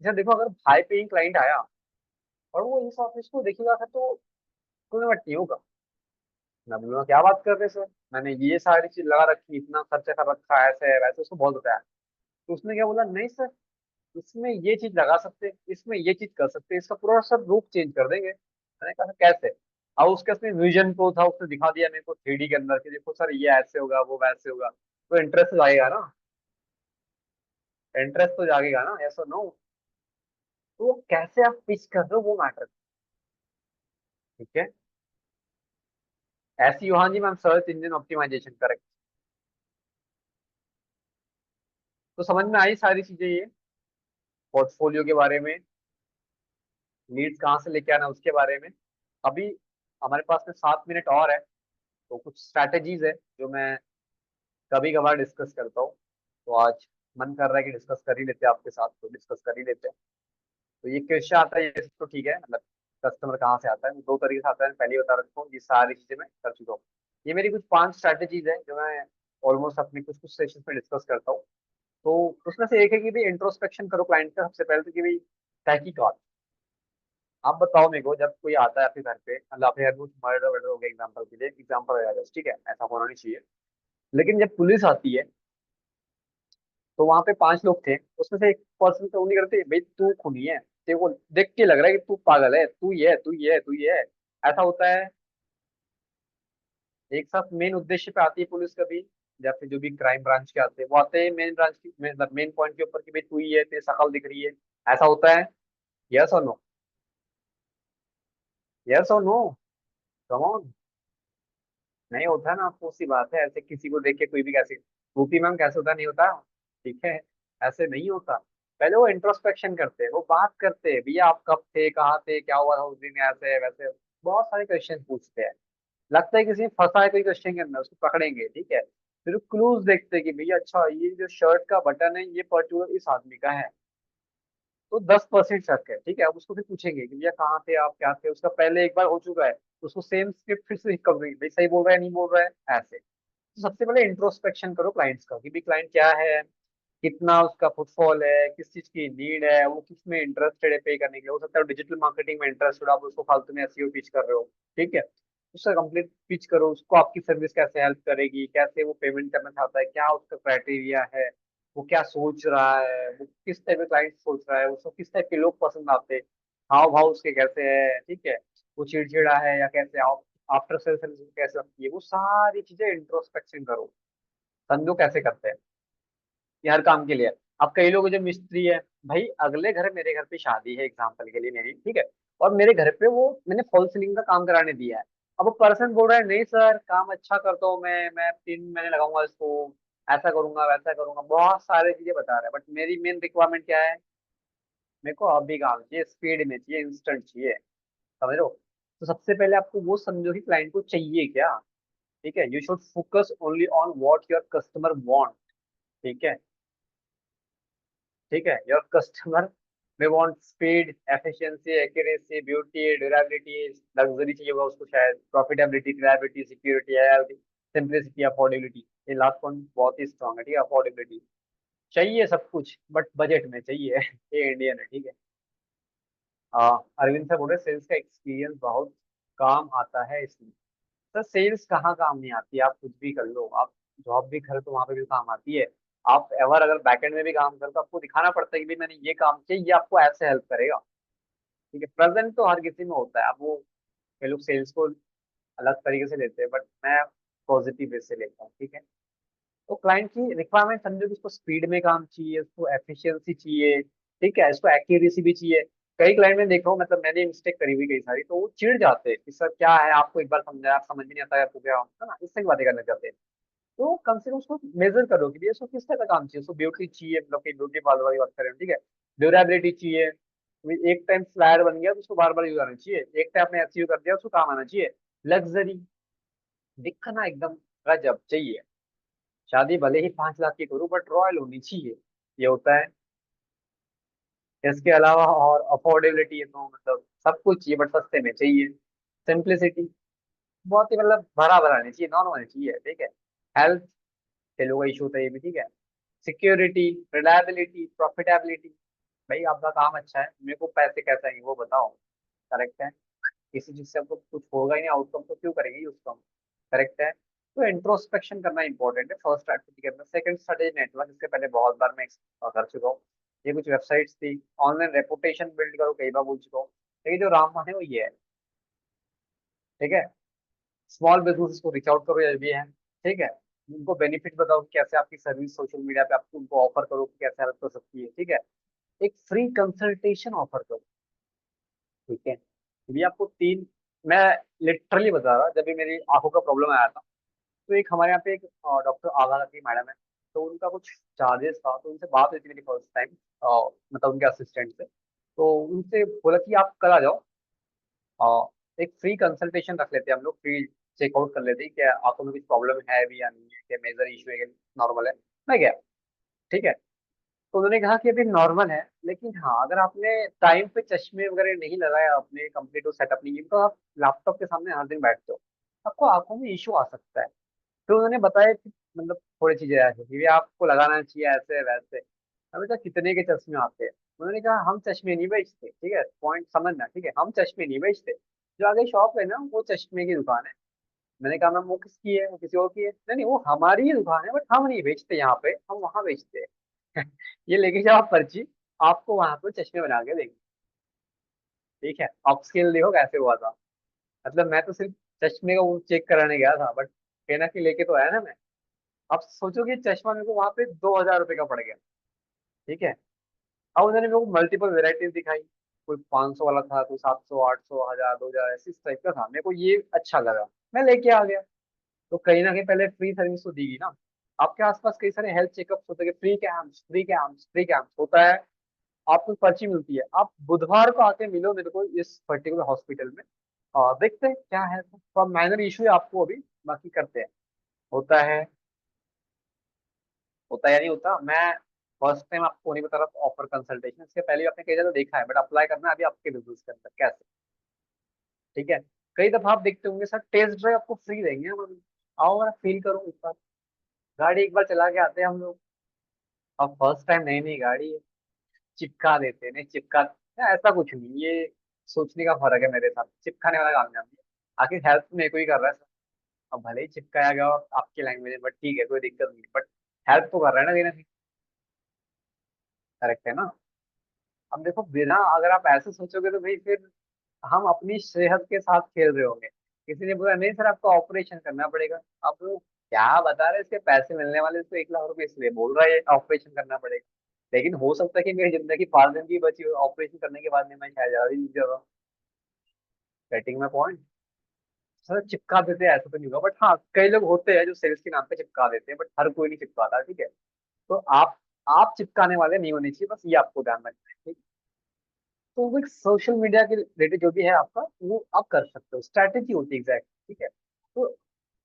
सर देखो अगर हाई पेइंग क्लाइंट आया और वो इस ऑफिस को देखेगा सर तो तुम्हें मत नहीं होगा। मैं बोलूँगा क्या बात कर रहे हैं सर, मैंने ये सारी चीज लगा रखी, इतना खर्चा कर रखा है, ऐसे है वैसे, उसको बहुत बताया। तो उसने क्या बोला, नहीं सर इसमें ये चीज लगा सकते हैं, इसमें ये चीज कर सकते हैं, इसका पूरा सब रूप चेंज कर देंगे। मैंने कहा "सर, कैसे?" और उसके उसमें विजन प्रो था, उसने दिखा दिया मेरे को 3D के अंदर कि देखो सर ये ऐसे होगा वो वैसे होगा। तो इंटरेस्ट तो जाएगा ना, इंटरेस्ट तो जागेगा ना, यस और नो? तो वो कैसे आप पिच कर रहे हो वो मैटर, ठीक है। ऐसी हाँ जी ma'am, search engine optimisation, correct. तो समझ में आई सारी चीजें, ये पोर्टफोलियो के बारे में, लीड्स कहाँ से लेके आना उसके बारे में। अभी हमारे पास में 7 मिनट और है, तो कुछ स्ट्रैटेजीज है जो मैं कभी कभार डिस्कस करता हूँ। तो आज मन कर रहा है कि डिस्कस कर ही लेते हैं आपके साथ, तो डिस्कस कर ही लेते हैं। तो ये क्वेश्चन आता है, ये तो ठीक है, मतलब कस्टमर कहाँ से आता है, 2 तरीके से आता है, मैं पहले ही बता रखता हूँ, ये सारी चीजें मैं कर चुका हूँ। ये मेरी कुछ 5 स्ट्रैटेजीज है जो मैं ऑलमोस्ट अपने कुछ कुछ सेशंस में डिस्कस करता हूँ। तो उसमें से एक है कि भाई इंट्रोस्पेक्शन करो क्लाइंट का, सबसे पहले तो कि भाई तहकीकात। आप बताओ मेरे को, जब कोई आता है आपके घर पे, अल्लाह के कुछ मर्डर वर्डर हो गया एग्जाम्पल के लिए, एग्जाम्पल है ठीक है, ऐसा होना नहीं चाहिए, लेकिन जब पुलिस आती है तो वहां पे 5 लोग थे, उसमें से एक पर्सन तो नहीं करते भाई तू खूनी है, तेरे को देख के लग रहा है कि तू पागल है, तू ये है तू ये है तू ये है, ऐसा होता है। एक साथ मेन उद्देश्य पे आती है पुलिस कभी, या फिर जो भी क्राइम ब्रांच के आते हैं वो आते हैं मेन ब्रांच की, मतलब मेन पॉइंट के ऊपर कि भाई तू ही है, तेरी शकल दिख रही है, ऐसा होता है। यस और नो? यस और नो? Come on. नहीं होता है ना, आपको उसी बात है, ऐसे किसी को देख के कोई भी कैसे रूपी मैम कैसे होता, नहीं होता, ठीक है। ऐसे नहीं होता। पहले वो इंट्रोस्पेक्शन करते हैं, वो बात करते हैं भैया आप कब थे, कहाँ थे, क्या हुआ था उस दिन, ऐसे है वैसे है। बहुत सारे क्वेश्चन पूछते हैं, लगता है किसी ने फंसा है कोई क्वेश्चन के अंदर, उसको पकड़ेंगे, ठीक है। फिर क्लूज देखते हैं कि भैया अच्छा ये जो शर्ट का बटन है ये पर्टिकुलर इस आदमी का है, तो 10% शक है, ठीक है। अब उसको फिर पूछेंगे कि भैया कहाँ थे आप, क्या थे, उसका पहले एक बार हो चुका है, उसको सेम स्क्रिप्ट फिर से करेंगे, भाई सही बोल रहा है नहीं बोल रहा है, ऐसे। तो सबसे पहले इंट्रोस्पेक्शन करो क्लाइंट्स का कि भाई क्लाइंट क्या है, कितना उसका फुटफॉल है, किस चीज की नीड है, वो किस में इंटरेस्टेड है पे करने के लिए, हो सकता है डिजिटल मार्केटिंग में इंटरेस्टेड, आप उसको फालतू में एसईओ पिच कर रहे हो, ठीक है। उसका कंप्लीट पिच करो उसको, आपकी सर्विस कैसे हेल्प करेगी, कैसे वो पेमेंट करना चाहता है, क्या उसका क्राइटेरिया है, वो क्या सोच रहा है, वो किस टाइप के क्लाइंट सोच रहा है, उसको किस टाइप के लोग पसंद आते हैं, हाव भाव उसके कैसे है, ठीक है, वो चिड़चिड़ा है या कैसे, आफ्टर सेल सर्विस कैसे लगती है, वो सारी चीजें इंट्रोस्पेक्शन करो, समझो कैसे करते हैं ये हर काम के लिए। अब कई लोग जो मिस्त्री है, भाई अगले घर मेरे घर पे शादी है एग्जाम्पल के लिए मेरी, ठीक है, और मेरे घर पे वो मैंने फॉल सीलिंग का काम कराने दिया है। अब वो पर्सन बोल रहा है नहीं सर काम अच्छा करता हूँ मैं 3 महीने लगाऊंगा इसको, ऐसा करूंगा वैसा करूंगा, बहुत सारी चीजें बता रहा है, बट मेरी मेन रिक्वायरमेंट क्या है, मेरे को अभी काम चाहिए, स्पीड में चाहिए, इंस्टेंट चाहिए, समझ रहे हो। तो सबसे पहले आपको वो समझो कि क्लाइंट को चाहिए क्या, ठीक है। You should focus only on what your customer want, ठीक है, ठीक है। योर कस्टमर में want speed, efficiency, accuracy, beauty, durability, luxury चाहिए होगा उसको शायद, profitability, reliability, security, simplicity, affordability. ये लास्ट पॉइंट बहुत ही स्ट्रॉन्ग है, ठीक है, अफोर्डेबिलिटी। चाहिए सब कुछ बट बजट में चाहिए ये इंडियन है, ठीक है। अरविंद सर बोल रहे सेल्स का एक्सपीरियंस बहुत काम आता है इसमें। सर सेल्स कहाँ काम नहीं आती, आप कुछ भी कर लो, आप जॉब भी करो तो वहां पे भी काम आती है। आप एवर अगर बैकएंड में भी काम करो तो आपको दिखाना पड़ता है कि भाई मैंने ये काम किया, ये आपको ऐसे हेल्प करेगा, ठीक है। प्रेजेंट तो हर किसी में होता है, अब वो कई लोग सेल्स को अलग तरीके से लेते हैं, बट मैं पॉजिटिव वे से लेता हूँ, ठीक है। तो क्लाइंट की रिक्वायरमेंट समझो कि उसको स्पीड में काम चाहिए, उसको एफिशिएंसी चाहिए, ठीक है, इसको एक्यूरेसी भी चाहिए। कई क्लाइंट में देखो, मतलब मैंने मिस्टेक करी हुई कई सारी, तो वो चिढ़ जाते हैं कि सर क्या है, आपको एक बार समझाया, आप समझ में नहीं आता है, आपको क्या है ना, इससे बातें करना चाहते हैं। तो कम से कम उसको मेजर करो कि भैया उसको किस तरह का काम चाहिए, उसको ब्यूटी चाहिए, मतलब कि ब्यूटी पार्लर की बात करें, ठीक है, ड्यूरेबिलिटी चाहिए, एक टाइम फ्लैट बन गया तो उसको बार बार यूज आना चाहिए, एक टाइम आपने एसईओ कर दिया उसको काम आना चाहिए, लग्जरी, दिखना एकदम गजब चाहिए, शादी भले ही 5 लाख की करूँ बट रॉयल होनी चाहिए, ये होता है। इसके अलावा और अफोर्डेबिलिटी है, तो मतलब सब कुछ चाहिए बट सस्ते में चाहिए, सिंप्लिसिटी, बहुत ही मतलब भरा भरा नहीं चाहिए, नॉर्मल चाहिए, ठीक है। हेल्थ, चलो का इशू होता है ये भी, ठीक है। सिक्योरिटी, रिलायबिलिटी, प्रॉफिटेबिलिटी, भाई आपका काम अच्छा है, मेरे को पैसे कैसे आएंगे वो बताओ, करेक्ट है। किसी चीज से आपको कुछ होगा ही नहीं आउटकम, तो क्यों करेंगे यूज कम, करेक्ट है। तो इंट्रोस्पेक्शन करना इंपॉर्टेंट है फर्स्ट स्ट्रैटेजी के अंदर। सेकंड स्ट्रैटेजी नेटवर्क, इसके पहले बहुत बार मैं कर चुका हूँ, ये कुछ वेबसाइट्स थी, ऑनलाइन रेपुटेशन बिल्ड करो, कई बार बोल चुका हूँ, लेकिन जो रामबाण है वो ये है, ठीक है। स्मॉल बिजनेस को रीच आउट करो, ये भी है, ठीक है। उनको बेनिफिट बताओ कि कैसे आपकी सर्विस सोशल मीडिया पे आप उनको ऑफर करो कि कैसे हेल्प कर सकती है, ठीक है। एक फ्री कंसल्टेशन ऑफर करो, ठीक है। ये आपको 3, मैं लिटरली बता रहा, जब भी मेरी आंखों का प्रॉब्लम आया था, तो एक हमारे यहाँ पे एक डॉक्टर आभा की मैडम है, तो उनका कुछ चार्जेस था, तो उनसे बात हुई थी मेरी फर्स्ट टाइम, मतलब उनके असिस्टेंट से, तो उनसे बोला कि आप कल आ जाओ, एक फ्री कंसल्टेशन रख लेते हैं हम लोग, फ्री चेकआउट कर लेते हैं कि आंखों में कुछ प्रॉब्लम है भी या नहीं है, क्या मेजर इशू है, नॉर्मल है। मैं गया, ठीक है। तो उन्होंने कहा कि अभी नॉर्मल है, लेकिन हाँ अगर आपने टाइम पे चश्मे वगैरह नहीं लगाया, अपने कंप्लीट वो सेटअप नहीं किया, तो आप लैपटॉप के सामने हर दिन बैठते हो, आपको आंखों में इशू आ सकता है। फिर उन्होंने बताया कि मतलब थोड़ी चीजें ऐसे कि भी आपको लगाना चाहिए ऐसे वैसे। हमने कहा कितने के चश्मे आते हैं, उन्होंने कहा हम चश्मे नहीं बेचते, ठीक है, पॉइंट समझना, ठीक है, हम चश्मे नहीं बेचते, जो आगे शॉप है ना वो चश्मे की दुकान है। मैंने कहा मैम वो किसकी है, वो किसी और की है, नहीं नहीं वो हमारी ही दुकान है, बट हम नहीं बेचते यहाँ पे, हम वहाँ बेचते हैं ये लेके जाओ आप पर्ची, आपको वहां पे चश्मे बना के देंगे, ठीक है। अपस्केल देखो कैसे हुआ था, मतलब मैं तो सिर्फ चश्मे का वो चेक कराने गया था, बट कहना कि लेके तो आया ना मैं। अब सोचो कि चश्मा मेरे को वहां पे 2,000 रुपये का पड़ गया, ठीक है। अब उन्होंने मेरे को मल्टीपल वेराइटीज दिखाई, कोई 500 वाला था, कोई 700, 800, 1000, 2000, ऐसी टाइप का था, मेरे को ये अच्छा लगा, मैं लेके आ गया। तो कहीं ना कहीं पहले फ्री सर्विस तो दी ना। आपके आसपास कई सारे हेल्थ चेकअप होते हैं, free camps, free camps, free camps होता है, आपको पर्ची मिलती है, आप बुधवार को आके मिलो मेरे को इस पर्टिकुलर हॉस्पिटल में, देखते हैं क्या है, तो माइनर इशू है आपको अभी, बाकी करते हैं। होता है, होता है या नहीं होता। मैं फर्स्ट टाइम आपको नहीं बता रहा ऑफर कंसल्टेशन, इसके पहले भी आपने कई जगह देखा है, बट अप्लाई करना है अभी आपके बिजनेस के अंदर कैसे। ठीक है, कई दफा आप देखते होंगे सर टेस्ट ड्राइव आपको फ्री देंगे हम, आओ और फील करो एक बार, गाड़ी एक बार चला के आते हैं हम लोग। अब फर्स्ट टाइम नई नई गाड़ी है, चिपका देते हैं, नहीं चिपका ऐसा कुछ नहीं, ये सोचने का फर्क है मेरे साथ, चिपकाने वाला काम नहीं है। आखिर हेल्प तो मेरे को ही कर रहा है सर, अब भले ही चिपकाया गया हो आपकी लैंग्वेज में, बट ठीक है कोई दिक्कत नहीं, बट हेल्प तो कर रहा है ना कहीं ना कहीं। करेक्ट है ना। अब देखो बिना, अगर आप ऐसे सोचोगे तो भाई फिर हम अपनी सेहत के साथ खेल रहे होंगे। किसी ने बोला नहीं सर आपको ऑपरेशन करना पड़ेगा, अब वो क्या बता रहे हैं, इसके पैसे मिलने वाले, इसको 1 लाख रुपए इसलिए बोल रहा है ऑपरेशन करना पड़ेगा। लेकिन हो सकता है कि मेरी जिंदगी 5 दिन की बची हो, ऑपरेशन करने के बाद में मैं शायद ज्यादा दिन जी रहा हूँ। सेटिंग में पॉइंट, सर चिपका देते हैं ऐसा तो नहीं होगा, बट हाँ कई लोग होते हैं जो सेल्स के नाम पे चिपका देते हैं, बट हर कोई नहीं चिपकाता। ठीक है, तो आप चिपकाने वाले नहीं होने चाहिए, बस ये आपको ध्यान रखना है। ठीक, तो वो एक सोशल मीडिया के रिलेटेड जो भी है आपका, वो आप कर सकते हो, स्ट्रैटेजी होती है एग्जैक्ट। ठीक है, तो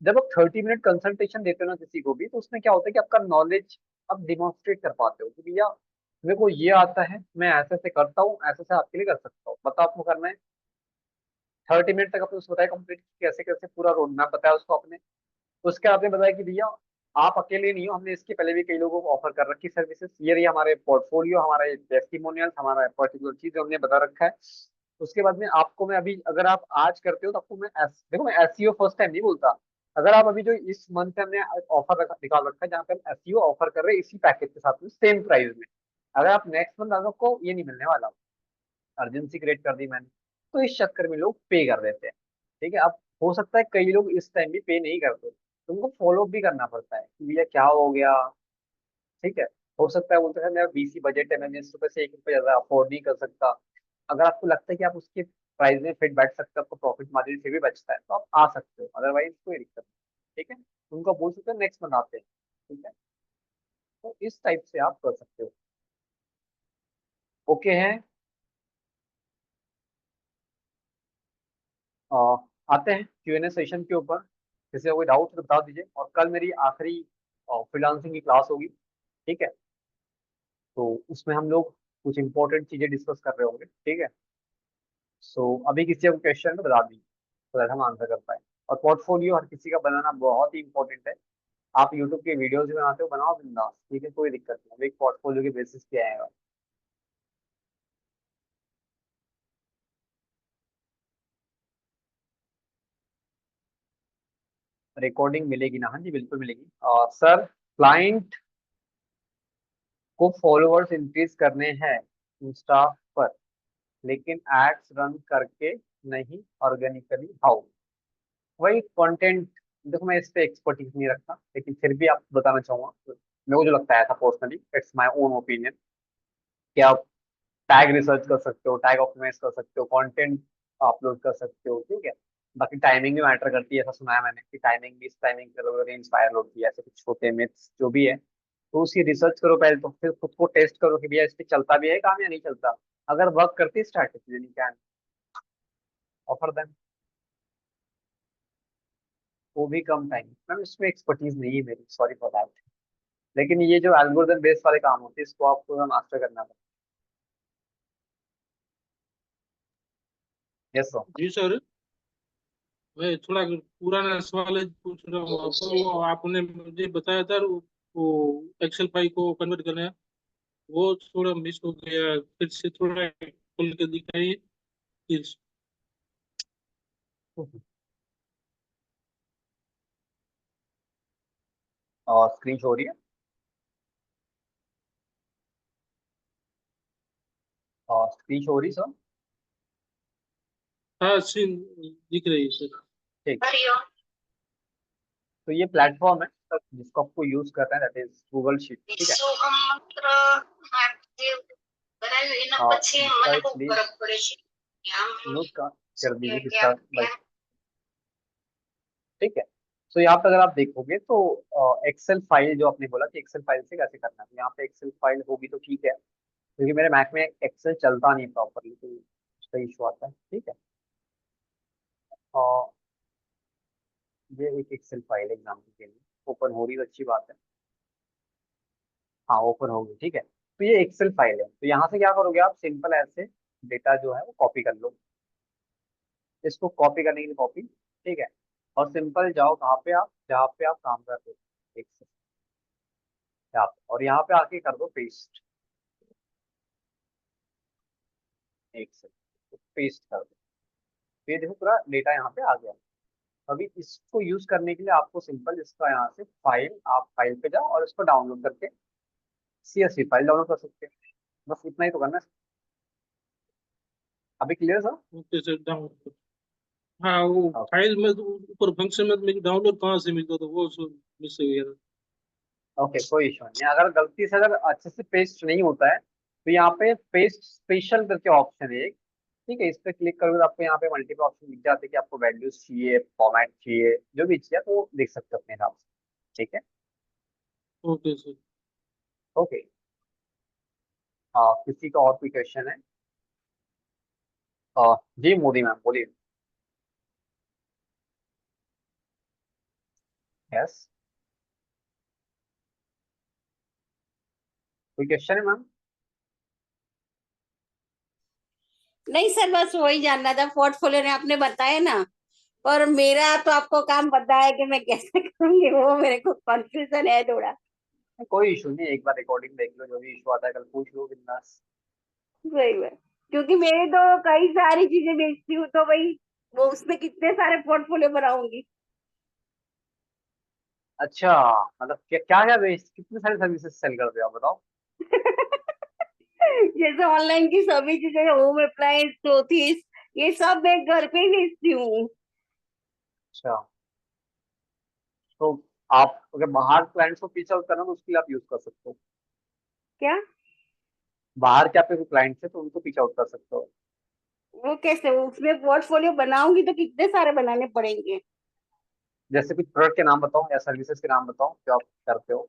जब आप 30 मिनट कंसल्टेशन देते हो ना किसी को भी, तो उसमें क्या होता है कि आपका नॉलेज आप डिमॉन्स्ट्रेट कर पाते हो कि भैया मेरे को ये आता है, मैं ऐसे से करता हूँ, ऐसे से आपके लिए कर सकता हूँ, बताओ आपको करना है। 30 मिनट तक आपने उसको बताया कंप्लीट, कैसे कैसे पूरा रोड मैप बताया उसको आपने। उसके आपने बताया कि भैया आप अकेले नहीं हो, हमने इसके पहले भी कई लोगों को ऑफर कर रखी सर्विसेज, ये रही हमारे पोर्टफोलियो, हमारा टेस्टिमोनियल्स, हमारा पर्टिकुलर चीज जो हमने बता रखा है। उसके बाद में आपको मैं अभी, अगर आप आज करते हो तो आपको मैं देखो मैं एसईओ फर्स्ट टाइम नहीं बोलता। अगर आप अभी जो इस मंथ हमने ऑफर निकाल रखा है जहाँ पे हम एसईओ ऑफर कर रहे हैं इसी पैकेज के साथ में सेम प्राइस में, अगर आप नेक्स्ट मंथ आपको ये नहीं मिलने वाला, अर्जेंसी क्रिएट कर दी मैंने, तो इस चक्कर में लोग पे कर देते हैं। ठीक है, अब हो सकता है कई लोग इस टाइम भी पे नहीं करते, तो उनको फॉलो अप भी करना पड़ता है कि भैया क्या हो गया। ठीक है, हो सकता है बोलते हैं मेरा बीसी बजट है, मैं 20 रुपए से 1 रुपए ज्यादा अफोर्ड नहीं कर सकता। अगर आपको लगता है कि आप उसके प्राइस में फिट बैठ सकते हो, आपको प्रॉफिट मार्जिन फिर भी बचता है, तो आप आ सकते हो, अदरवाइज कोई दिक्कत नहीं। ठीक है, उनको बोल सकते हैं नेक्स्ट मंथ आते हैं। ठीक है, तो इस टाइप से आप कर सकते हो। ओके है, अ, आते हैं क्यूएनए सेशन के ऊपर। किसी का कोई डाउट तो बता दीजिए, और कल मेरी आखिरी फ्रीलांसिंग की क्लास होगी। ठीक है, तो उसमें हम लोग कुछ इंपॉर्टेंट चीजें डिस्कस कर रहे होंगे। ठीक है, सो अभी किसी का क्वेश्चन तो बता दीजिए, तो दैट हम आंसर कर पाए। और पोर्टफोलियो हर किसी का बनाना बहुत ही इंपॉर्टेंट है। आप यूट्यूब के वीडियोस भी बनाते हो, बनाओ बिंदास, ठीक है कोई दिक्कत नहीं, अब एक पोर्टफोलियो के बेसिस पे आएगा। रिकॉर्डिंग मिलेगी ना, हाँ जी बिल्कुल मिलेगी। सर क्लाइंट को फॉलोअर्स इंक्रीज करने हैं इंस्टा पर, लेकिन एड्स रन करके नहीं, ऑर्गेनिकली हाउ। वही कंटेंट, देखो मैं इस पे एक्सपर्टीज नहीं रखता, लेकिन फिर भी आपको बताना चाहूंगा, मेरे को जो लगता है था personally, it's my own opinion, कि आप टैग रिसर्च कर सकते हो, टैग ऑप्टिमाइज कर सकते हो, कंटेंट अपलोड कर सकते हो। ठीक है, बाकी टाइमिंग भी मैटर करती है, ऐसा सुना है मैंने कि टाइमिंग भी इस टाइमिंग पे लोगों की इंस्पायर होती है, ऐसे कुछ छोटे मिथ्स जो भी है। तो उसकी रिसर्च करो पहले, तो फिर खुद को टेस्ट करो कि भैया इस पे चलता भी है काम या नहीं चलता। अगर वर्क करती है strategy, then can offer them, वो भी कम टाइम। मैम इसमें एक्सपर्टीज नहीं है मेरी, सॉरी फॉर दैट। लेकिन ये जो एल्गोरिथम बेस्ड वाले काम होते हैं, इसको आपको मास्टर करना पड़ता है। Yes sir. जी सर, मैं थोड़ा पुराना सवाल पूछ रहा हूँ आपको। वो आपने मुझे बताया था वो एक्सेल फाइल को कन्वर्ट करना है, वो थोड़ा मिस हो गया, फिर से थोड़ा खोल के दिखाइए प्लीज। और स्क्रीन शो हो रही है, और स्क्रीन शो हो रही है सर। हाँ स्क्रीन दिख रही है सर। ठीक, तो ये प्लेटफॉर्म है सर जिसको आपको यूज करना है, दैट इज गूगल शीट। ठीक है, इसका प्लीज नोट का कर दीजिए किसका लाइक। ठीक है, तो यहाँ पे अगर आप देखोगे तो एक्सेल फाइल जो आपने बोला कि एक्सेल फाइल से कैसे करना है, तो यहाँ पे एक्सेल फाइल होगी तो ठीक है, क्योंकि मेरे मैक में एक्सेल चलता नहीं प्रॉपरली, तो उसका इशू आता है। ठीक है, और ये एक एक्सेल फाइल एग्जाम्पल के लिए ओपन हो रही है, तो अच्छी बात है। हाँ ओपन होगी, ठीक है। तो ये एक्सेल फाइल है, तो यहाँ से क्या करोगे आप, सिंपल ऐसे डेटा जो है वो कॉपी कर लो। इसको कॉपी करने के लिए कॉपी, ठीक है। और सिंपल जाओ कहाँ पे, आप जहाँ पे आप काम कर रहे हो एक्सेल, यहाँ पे, और यहाँ पे आके कर दो पेस्ट, एक्सेल तो पेस्ट कर दो। तो ये देखो पूरा डेटा यहाँ पे आ गया। अभी इसको यूज करने के लिए आपको सिंपल इसका यहाँ से फाइल, आप फाइल पे जाओ और इसको डाउनलोड करके CSV फाइल डाउनलोड कर सकते हैं। बस इतना ही तो करना है। अभी clear sir? Okay sir, download. हाँ, वो फाइल में तो ऊपर फंक्शन में मुझे डाउनलोड कहाँ से मिलता था, वो मिस हो गया था। ओके, कोई इशू नहीं। अगर गलती से अगर अच्छे से पेस्ट नहीं होता है तो यहाँ पे पेस्ट स्पेशल करके ऑप्शन है एक, ठीक है। इस पे क्लिक करोगे तो आपको यहाँ पे मल्टीपल ऑप्शन दिख जाते हैं कि आपको वैल्यूज चाहिए, फॉर्मेट चाहिए, जो भी चाहिए तो देख सकते हो अपने हिसाब से, ठीक है। Okay sir. ओके, किसी का और कोई क्वेश्चन है? जी मोदी मैम बोलिए। यस, कोई क्वेश्चन है मैम? नहीं सर, बस वही जानना था, पोर्टफोलियो ने आपने बताया ना, और मेरा तो आपको काम पता है कि मैं कैसे करूंगी, वो मेरे को कंफ्यूजन है थोड़ा। कोई इशू नहीं, एक बार रिकॉर्डिंग देख लो, जो भी इशू आता है कल पूछ लो बिंदास। वही वही, क्योंकि मेरे तो कई सारी चीजें बेचती हूँ, तो भाई वो उसमें कितने सारे पोर्टफोलियो बनाऊंगी। अच्छा, मतलब क्या क्या क्या बेच, कितने सारे सर्विसेज सेल करते हो आप बताओ। जैसे ऑनलाइन की सभी चीजें, होम अप्लायंस, क्लोथिस, ये सब मैं घर पे ही बेचती हूँ। अच्छा, तो आप अगर बाहर क्लाइंट्स को पीछे आउट करना है, तो उसके लिए आप यूज कर सकते हो। क्या? बाहर के आपके क्लाइंट्स है तो उनको पीछे आउट कर सकते हो। वो कैसे, उसमें पोर्टफोलियो बनाऊंगी तो कितने सारे बनाने पड़ेंगे। जैसे कुछ प्रोडक्ट के नाम बताओ या सर्विसेज के नाम बताओ जो आप करते हो।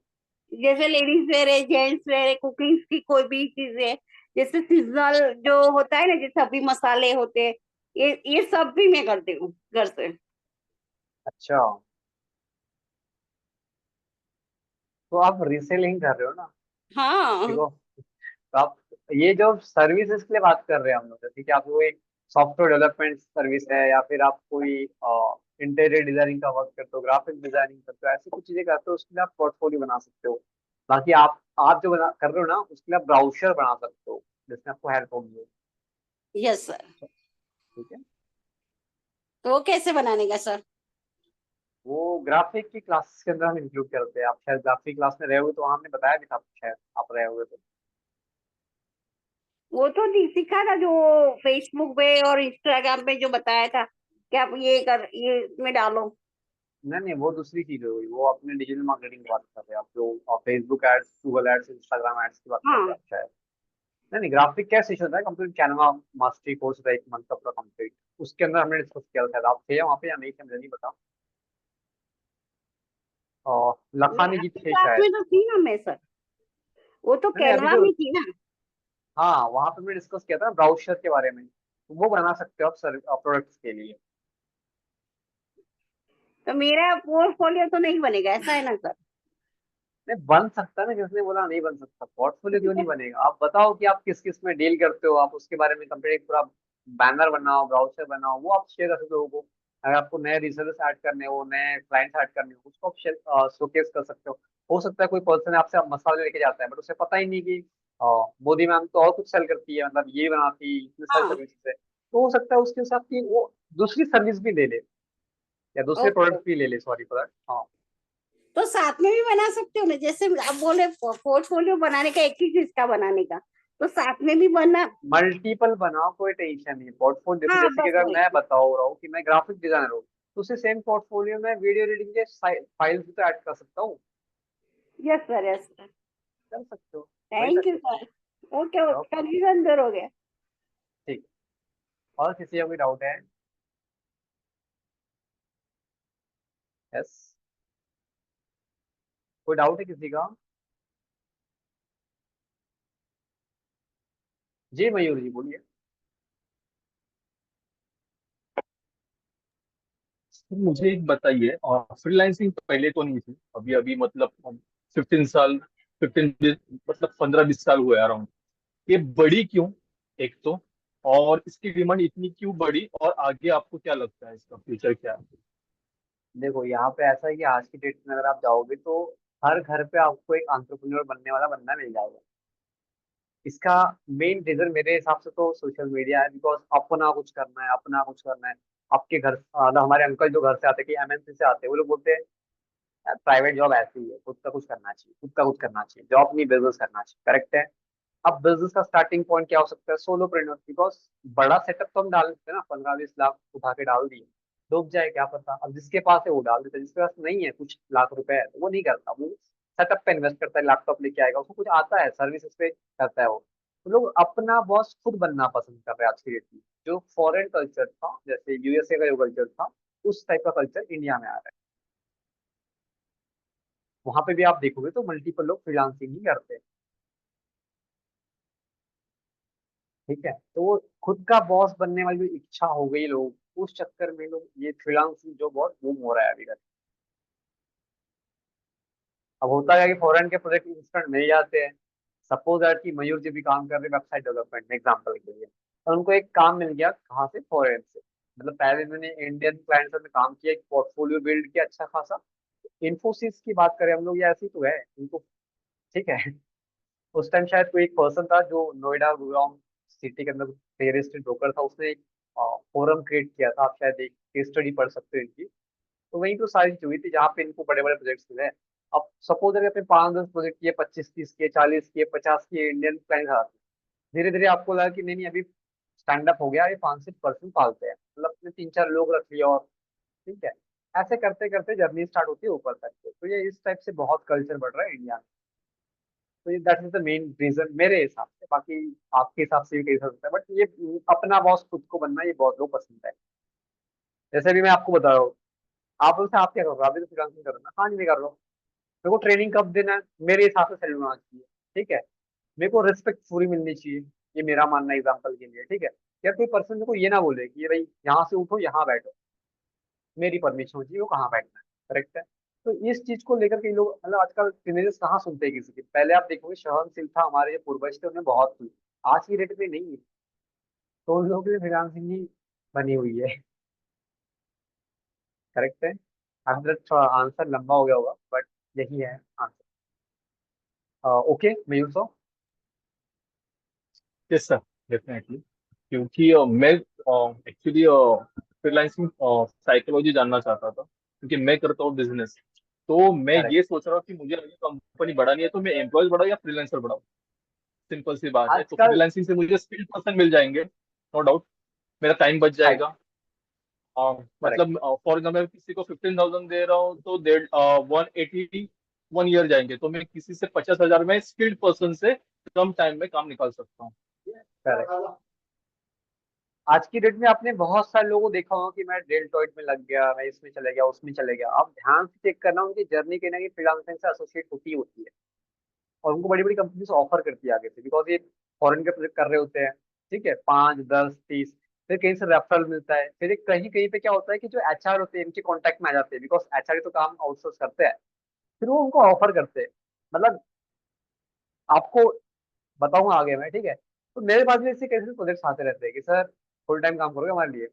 जैसे लेडीज वेयर है, जेंट्स वेयर है, कुकिंग की कोई भी चीज है, जैसे सीजनल जो होता है ना, जैसे अभी मसाले होते हैं, ये सब भी मैं करती हूँ घर से। अच्छा, तो आप रीसेलिंग कर रहे हो ना? हाँ। देखो, तो आप ये जो सर्विसेज के लिए बात कर रहे हैं हम लोग, जैसे कि आप कोई सॉफ्टवेयर डेवलपमेंट सर्विस है, या फिर आप कोई इंटीरियर डिजाइनिंग का वर्क करते हो, ग्राफिक डिजाइनिंग करते हो, ऐसी कुछ चीजें करते हो, उसके लिए आप पोर्टफोलियो बना सकते हो। बाकी आप जो बना कर रहे हो ना, उसके लिए आप ब्राउचर बना सकते हो जिसमें आपको हेल्प होगी। Yes sir. ठीक है, तो वो कैसे बनाने का सर? वो ग्राफिक की क्लासेस के अंदर हम इंक्लूड करते हैं। आप शायद ग्राफिक क्लास में रहे होगे तो वहाँ हमने बताया भी था आपको, शायद आप रहे होगे तो। वो तो सीखा था, जो फेसबुक पे और इंस्टाग्राम पे जो बताया था कि आप ये इसमें डालो। नहीं नहीं, वो दूसरी चीज हो गई, वो अपने डिजिटल मार्केटिंग की बात कर रहे हैं आप, जो Facebook ads, Google ads, Instagram ads की बात कर रहे हैं हाँ। आप शायद। नहीं नहीं, ग्राफिक क्या सीख होता है, कंप्लीट कैनवा मास्टरी कोर्स होता है 1 मंथ का पूरा कंप्लीट। उसके अंदर हमने डिस्कस किया था, शायद आप थे वहाँ पे या नहीं थे मुझे नहीं पता। और नहीं, लखानी जी अपनी थे क्लास शायद। में तो थी ना मैं सर, वो तो नहीं नहीं, अभी कैनवा जो, में थी ना। हाँ वहाँ पे हमने डिस्कस किया था ब्राउजर के बारे में, तो वो बना सकते हो आप सर प्रोडक्ट्स के लिए। तो मेरा पोर्टफोलियो तो नहीं बनेगा, ऐसा है ना सर? नहीं बन सकता है ना, किसने बोला नहीं बन सकता, पोर्टफोलियो क्यों नहीं बनेगा। आप बताओ कि आप किस किस में डील करते हो, आप उसके बारे में कंप्लीट पूरा बैनर बनाओ, ब्राउचर बनाओ, वो आप शेयर कर सकते हो लोगों को। अगर आपको नए रिजल्ट ऐड करने हो, नए क्लाइंट्स ऐड करने हो, उसको आप शोकेस कर सकते हो सकता है कोई पर्सन आपसे मसाले लेके जाता है बट उसे पता ही नहीं कि मोदी मैम तो और कुछ सेल करती है, मतलब ये बनाती है, इतने सारे हाँ। सर्विसेज है, तो हो सकता है उसके हिसाब की वो दूसरी सर्विस भी ले ले, या दूसरे ओके। प्रोडक्ट भी ले ले, सॉरी प्रोडक्ट, हाँ। तो साथ में भी बना सकते हो ना, जैसे आप बोले पोर्टफोलियो बनाने का एक ही चीज का बनाने का, तो साथ में भी बना। मल्टीपल बनाओ, कोई टेंशन नहीं। पोर्टफोलियो देखो, हाँ जैसे कि बस अगर मैं वही। बताओ रहा हूँ कि मैं ग्राफिक डिजाइनर हूँ, तो उसे सेम पोर्टफोलियो में वीडियो एडिटिंग के फाइल्स भी तो ऐड कर सकता हूँ। Yes sir, yes sir. कर सकते हो, वही थैंक यू सकते सर। ओके, हो। ओके, कंफ्यूजन दूर हो गया। ठीक। और किसी का कोई डाउट है? यस, कोई डाउट है किसी का? जी मयूर जी बोलिए। मुझे एक बताइए, फ्रीलांसिंग पहले तो नहीं थी, अभी अभी मतलब 15 साल, 15 मतलब 15-20 साल हुए अराउंड। ये बढ़ी क्यों, एक तो, और इसकी डिमांड इतनी क्यों बढ़ी, और आगे आपको क्या लगता है इसका फ्यूचर क्या है? देखो यहाँ पे ऐसा है कि आज की डेट में अगर आप जाओगे तो हर घर पे आपको एक एंटरप्रेन्योर बनने वाला बंदा मिल जाएगा। इसका मेन रीजन मेरे हिसाब से तो सोशल मीडिया है, बिकॉज अपना कुछ करना है, अपना कुछ करना है। आपके घर हमारे अंकल जो घर से आते हैं कि एमएनसी से आते हैं, वो लोग बोलते हैं प्राइवेट जॉब ऐसी ही है, खुद का कुछ करना चाहिए, खुद का कुछ करना चाहिए, जॉब नहीं बिजनेस करना चाहिए। करेक्ट है। अब बिजनेस का स्टार्टिंग पॉइंट क्या हो सकता है? सोलोप्रेन्योर, बिकॉज बड़ा सेटअप तो हम डाल सकते हैं ना, 15-20 लाख उठा के डाल दिए, डूब जाए क्या पता। अब जिसके पास है वो डाल देता है, जिसके पास नहीं है कुछ लाख रुपए है तो वो नहीं करता, वो सेटअप पे इन्वेस्ट करता है, लैपटॉप लेके आएगा, उसको कुछ आता है, सर्विसेज पे करता है वो। तो लोग अपना बॉस खुद बनना पसंद कर रहे हैं आज की डेट में। जो फॉरेन कल्चर था, जैसे यूएसए का जो कल्चर था, उस टाइप का कल्चर इंडिया में आ रहा है। वहां पे भी आप देखोगे तो मल्टीपल लोग फ्रीलांसिंग ही करते हैं। ठीक है, तो वो खुद का बॉस बनने वाली जो इच्छा हो गई लोग, उस चक्कर में लोग ये फ्रीलांसिंग जो बहुत बूम हो रहा है अभी। अब होता है कि फॉरेन के प्रोजेक्ट इंस्टेंट मिल जाते हैं। सपोज दैट कि मयूर जी भी काम कर रहे हैं वेबसाइट डेवलपमेंट में, एग्जांपल के लिए, और उनको एक काम मिल गया कहाँ से? फॉरेन से। मतलब पहले मैंने इंडियन क्लाइंट्स में काम किया, एक पोर्टफोलियो बिल्ड किया अच्छा खासा। इन्फोसिस की बात करें हम लोग, या ऐसी तो है इनको। ठीक है। उस टाइम शायद कोई एक पर्सन था जो नोएडा गुड़गांव सिटी के अंदर रियल एस्टेट ब्रोकर था, उसने एक फोरम क्रिएट किया था। आप शायद एक केस स्टडी पढ़ सकते हो इनकी। तो वहीं तो सारी चीज हुई थी जहाँ पे इनको बड़े बड़े प्रोजेक्ट्स मिले। अब सपोज अगर आपने 5-10 प्रोजेक्ट किए, 25-30 किए, 40 किए, 50 किए, इंडियन क्लाइंट आते, धीरे धीरे आपको लगा कि नहीं नहीं, अभी स्टैंड अप हो गया, ये 5 से 6% पालते हैं, मतलब अपने 3-4 लोग रख लिया। और ठीक है, ऐसे करते करते जर्नी स्टार्ट होती है ऊपर तक के। तो ये इस टाइप से बहुत कल्चर बढ़ रहा है इंडिया में। तो ये that is the main reason मेरे हिसाब से। बाकी आपके हिसाब से भी कई सकता है, बट ये अपना बॉस खुद को बनना ये बहुत लोग पसंद है। जैसे भी मैं आपको बता रहा हूँ, आप बोलते हैं आप क्या कर रहे हो? अभी तो फ्रीलांसिंग कर रहे हो ना? हाँ जी, मैं कर रहा हूँ। मेरे को ट्रेनिंग कब देना है? मेरे हिसाब से सैलून आना चाहिए। ठीक है, मेरे को रिस्पेक्ट पूरी मिलनी चाहिए। ये मेरा मानना है एग्जाम्पल के लिए। ठीक है, यार कोई पर्सन मेरे को ये ना बोले कि ये भाई यहाँ से उठो यहाँ बैठो, मेरी परमिशन होती है वो कहाँ बैठना है। करेक्ट है। तो इस चीज को लेकर के लोग, मतलब आजकल टीनेजर्स कहाँ सुनते हैं किसी की? पहले आप देखोगे सहनशील था, हमारे जो पूर्वज थे उन्हें बहुत थी। आज की डेट पे नहीं है। तो उन लोगों के लिए फ्रीलांसिंग ही बनी हुई है। करेक्ट है। अब थोड़ा आंसर लंबा हो गया होगा, बट यही है answer. Okay Mayur so. Yes sir, definitely. क्योंकि मैं एक्चुअली फ्रीलांसिंग साइकोलॉजी जानना चाहता था, क्योंकि मैं करता हूँ बिजनेस। तो मैं करेक्ट। ये सोच रहा हूँ कि मुझे अगर कंपनी बढ़ानी है तो मैं एम्प्लॉयज बढ़ाऊँ या फ्रीलांसर बढ़ाऊँ। सिंपल सी बात है। तो आजकल फ्रीलांसिंग से मुझे स्किल्ड पर्सन मिल जाएंगे, नो डाउट, मेरा टाइम बच राइट। जाएगा। करेक्ट। मतलब फॉर एग्जाम्पल किसी को 15,000 दे रहा हूँ तो 180 1 ईयर जाएंगे, तो मैं किसी से 50,000 में स्किल्ड पर्सन से कम टाइम में काम निकाल सकता हूँ। करेक्ट। आज की डेट में आपने बहुत सारे लोगों को देखा होगा कि मैं डेलटॉइट में लग गया, मैं इसमें चले गया, उसमें चले गया। आप ध्यान से चेक करना, उनकी जर्नी कहीं ना कहीं फ्रीलांसिंग से एसोसिएट होती है। और उनको बड़ी बड़ी कंपनीज ऑफर करती है आगे से, बिकॉज ये फॉरेन के प्रोजेक्ट कर रहे होते हैं। ठीक है, 5, 10, 30, फिर कहीं से रेफरल मिलता है, फिर कहीं कहीं पे क्या होता है कि जो एचआर होते हैं इनके कॉन्टेक्ट में आ जाते हैं, बिकॉज एचआर तो काम आउटसोर्स करते हैं। फिर वो उनको ऑफर करते हैं। मतलब आपको बताऊंगा आगे मैं। ठीक है, तो मेरे पास भी ऐसे कैसे प्रोजेक्ट्स आते रहते हैं कि सर फुल टाइम काम करोगे हमारे लिए,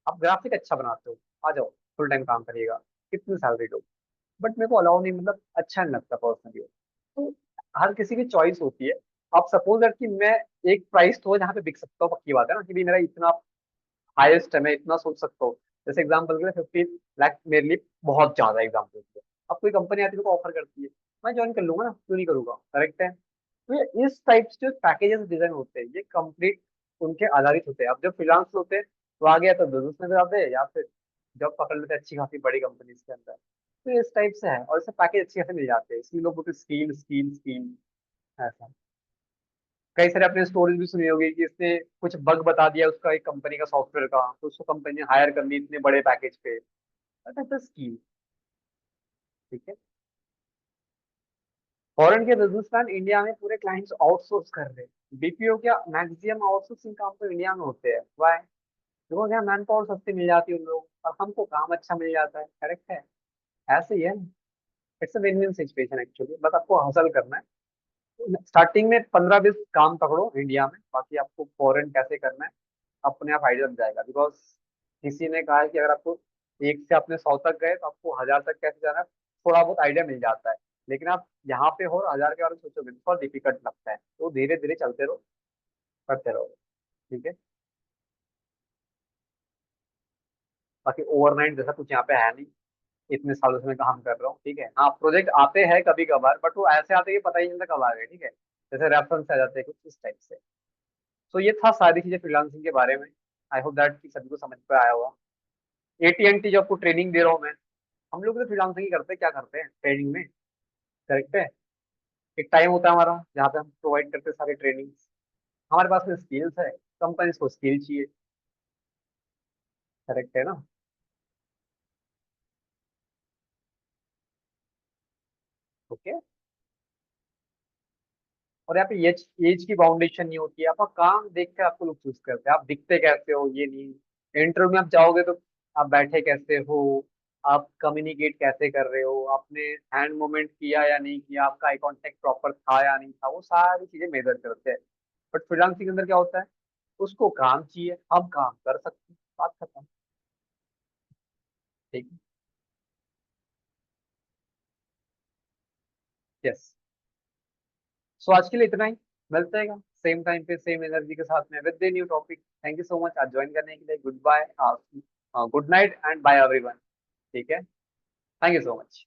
आप ग्राफिक अच्छा बनाते हो, आ जाओ फुल टाइम काम करिएगा, कितनी सैलरी दो। बट मेरे को अलाउ नहीं, मतलब अच्छा नहीं लगता पर्सनली। तो हर किसी की चॉइस होती है। आप सपोज दैट कि मैं एक प्राइस तो है जहाँ पे बिक सकता हूँ, पक्की बात है ना कि भाई मेरा इतना हाईएस्ट है, मैं इतना सोच सकता हूँ। जैसे एग्जाम्पल के लिए 15 लाख मेरे लिए बहुत ज्यादा एग्जाम्पल के लिए। अब कोई कंपनी आती है को ऑफर करती है, मैं ज्वाइन कर लूंगा ना, क्यों नहीं करूंगा। करेक्ट है। तो ये इस टाइप से जो पैकेजेस डिजाइन होते हैं ये कंप्लीट उनके आधारित होते हैं। अब जब फ्रीलांस होते हैं तो आगे या तो बिजनेस में जाते हैं या फिर जॉब पकड़ लेते हैं अच्छी खासी बड़ी कंपनीज के अंदर। तो ये इस टाइप से है, और इससे पैकेज अच्छे खासे मिल जाते हैं, इसलिए लोग बोलते स्कील स्कील स्कील ऐसा। कई सारे आपने स्टोरीज भी सुनी होगी कि इसने कुछ बग बता दिया उसका एक कंपनी का सॉफ्टवेयर का, तो उसको कंपनी ने हायर कर ली इतने बड़े पैकेज पे। That is the scheme. ठीक है। फॉरेन के बिजनेसमैन इंडिया में पूरे क्लाइंट्स आउटसोर्स कर रहे हैं। बीपीओ क्या मैक्सिमम आउटसोर्सिंग काम तो इंडिया में होते हैं। वाई? बिकॉज यहाँ मैन पावर सस्ती मिल जाती है उन लोगों को और हमको काम अच्छा मिल जाता है। करेक्ट है, ऐसे ही है। It's a win win situation actually, बस आपको हासिल करना है। स्टार्टिंग में 15-20 काम पकड़ो इंडिया में, बाकी आपको फॉरेन कैसे करना है अपने आप आइडिया लग जाएगा। बिकॉज किसी ने कहा है कि अगर आपको 1 से अपने 100 तक गए तो आपको 1000 तक कैसे जाना है थोड़ा बहुत आइडिया मिल जाता है। लेकिन आप यहाँ पे हो और 1000 के बारे में सोचोगे तो थोड़ा डिफिकल्ट लगता है, तो धीरे धीरे चलते रहो, करते रहो। ठीक है, बाकी ओवरनाइट जैसा कुछ यहाँ पे है नहीं, इतने सालों से मैं काम कर रहा हूँ। ठीक है, हाँ प्रोजेक्ट आते हैं कभी कभार, बट वो ऐसे आते हैं कि पता ही नहीं चलता कब आ गए। ठीक है, जैसे रेफरेंस आ जाते हैं कुछ इस टाइप से। तो ये था सारी चीजें फ्रीलांसिंग के बारे में। आई होप दैट कि सभी को समझ पे आया होगा। AT&T जो आपको ट्रेनिंग दे रहा हूँ मैं, हम लोग तो फ्रीलांसिंग ही करते हैं, क्या करते हैं ट्रेनिंग में। करेक्ट है, एक टाइम होता है हमारा जहाँ पे हम प्रोवाइड करते हैं सारी ट्रेनिंग। हमारे पास में स्किल्स है, कंपनीज को स्किल चाहिए। करेक्ट है ना। ओके, और यहाँ पे एज की बाउंडेशन नहीं होती है, आपका काम देख के आपको लोग चूज करते हैं, आप दिखते कैसे हो ये नहीं। इंटरव्यू में आप जाओगे तो आप बैठे कैसे हो, आप कम्युनिकेट कैसे कर रहे हो, आपने हैंड मूवमेंट किया या नहीं किया, आपका आई कांटेक्ट प्रॉपर था या नहीं था, वो सारी चीजें मेजर करते हैं। बट फ्रीलांसिंग के अंदर क्या होता है, उसको काम चाहिए, हम काम कर सकते हैं, बात खत्म। ठीक है, यस। सो आज के लिए इतना ही, मिलते हैं सेम टाइम पे सेम एनर्जी के साथ में with the new topic. Thank you so much आज ज्वाइन करने के लिए। Good bye, good night and bye everyone. ठीक है, थैंक यू सो मच।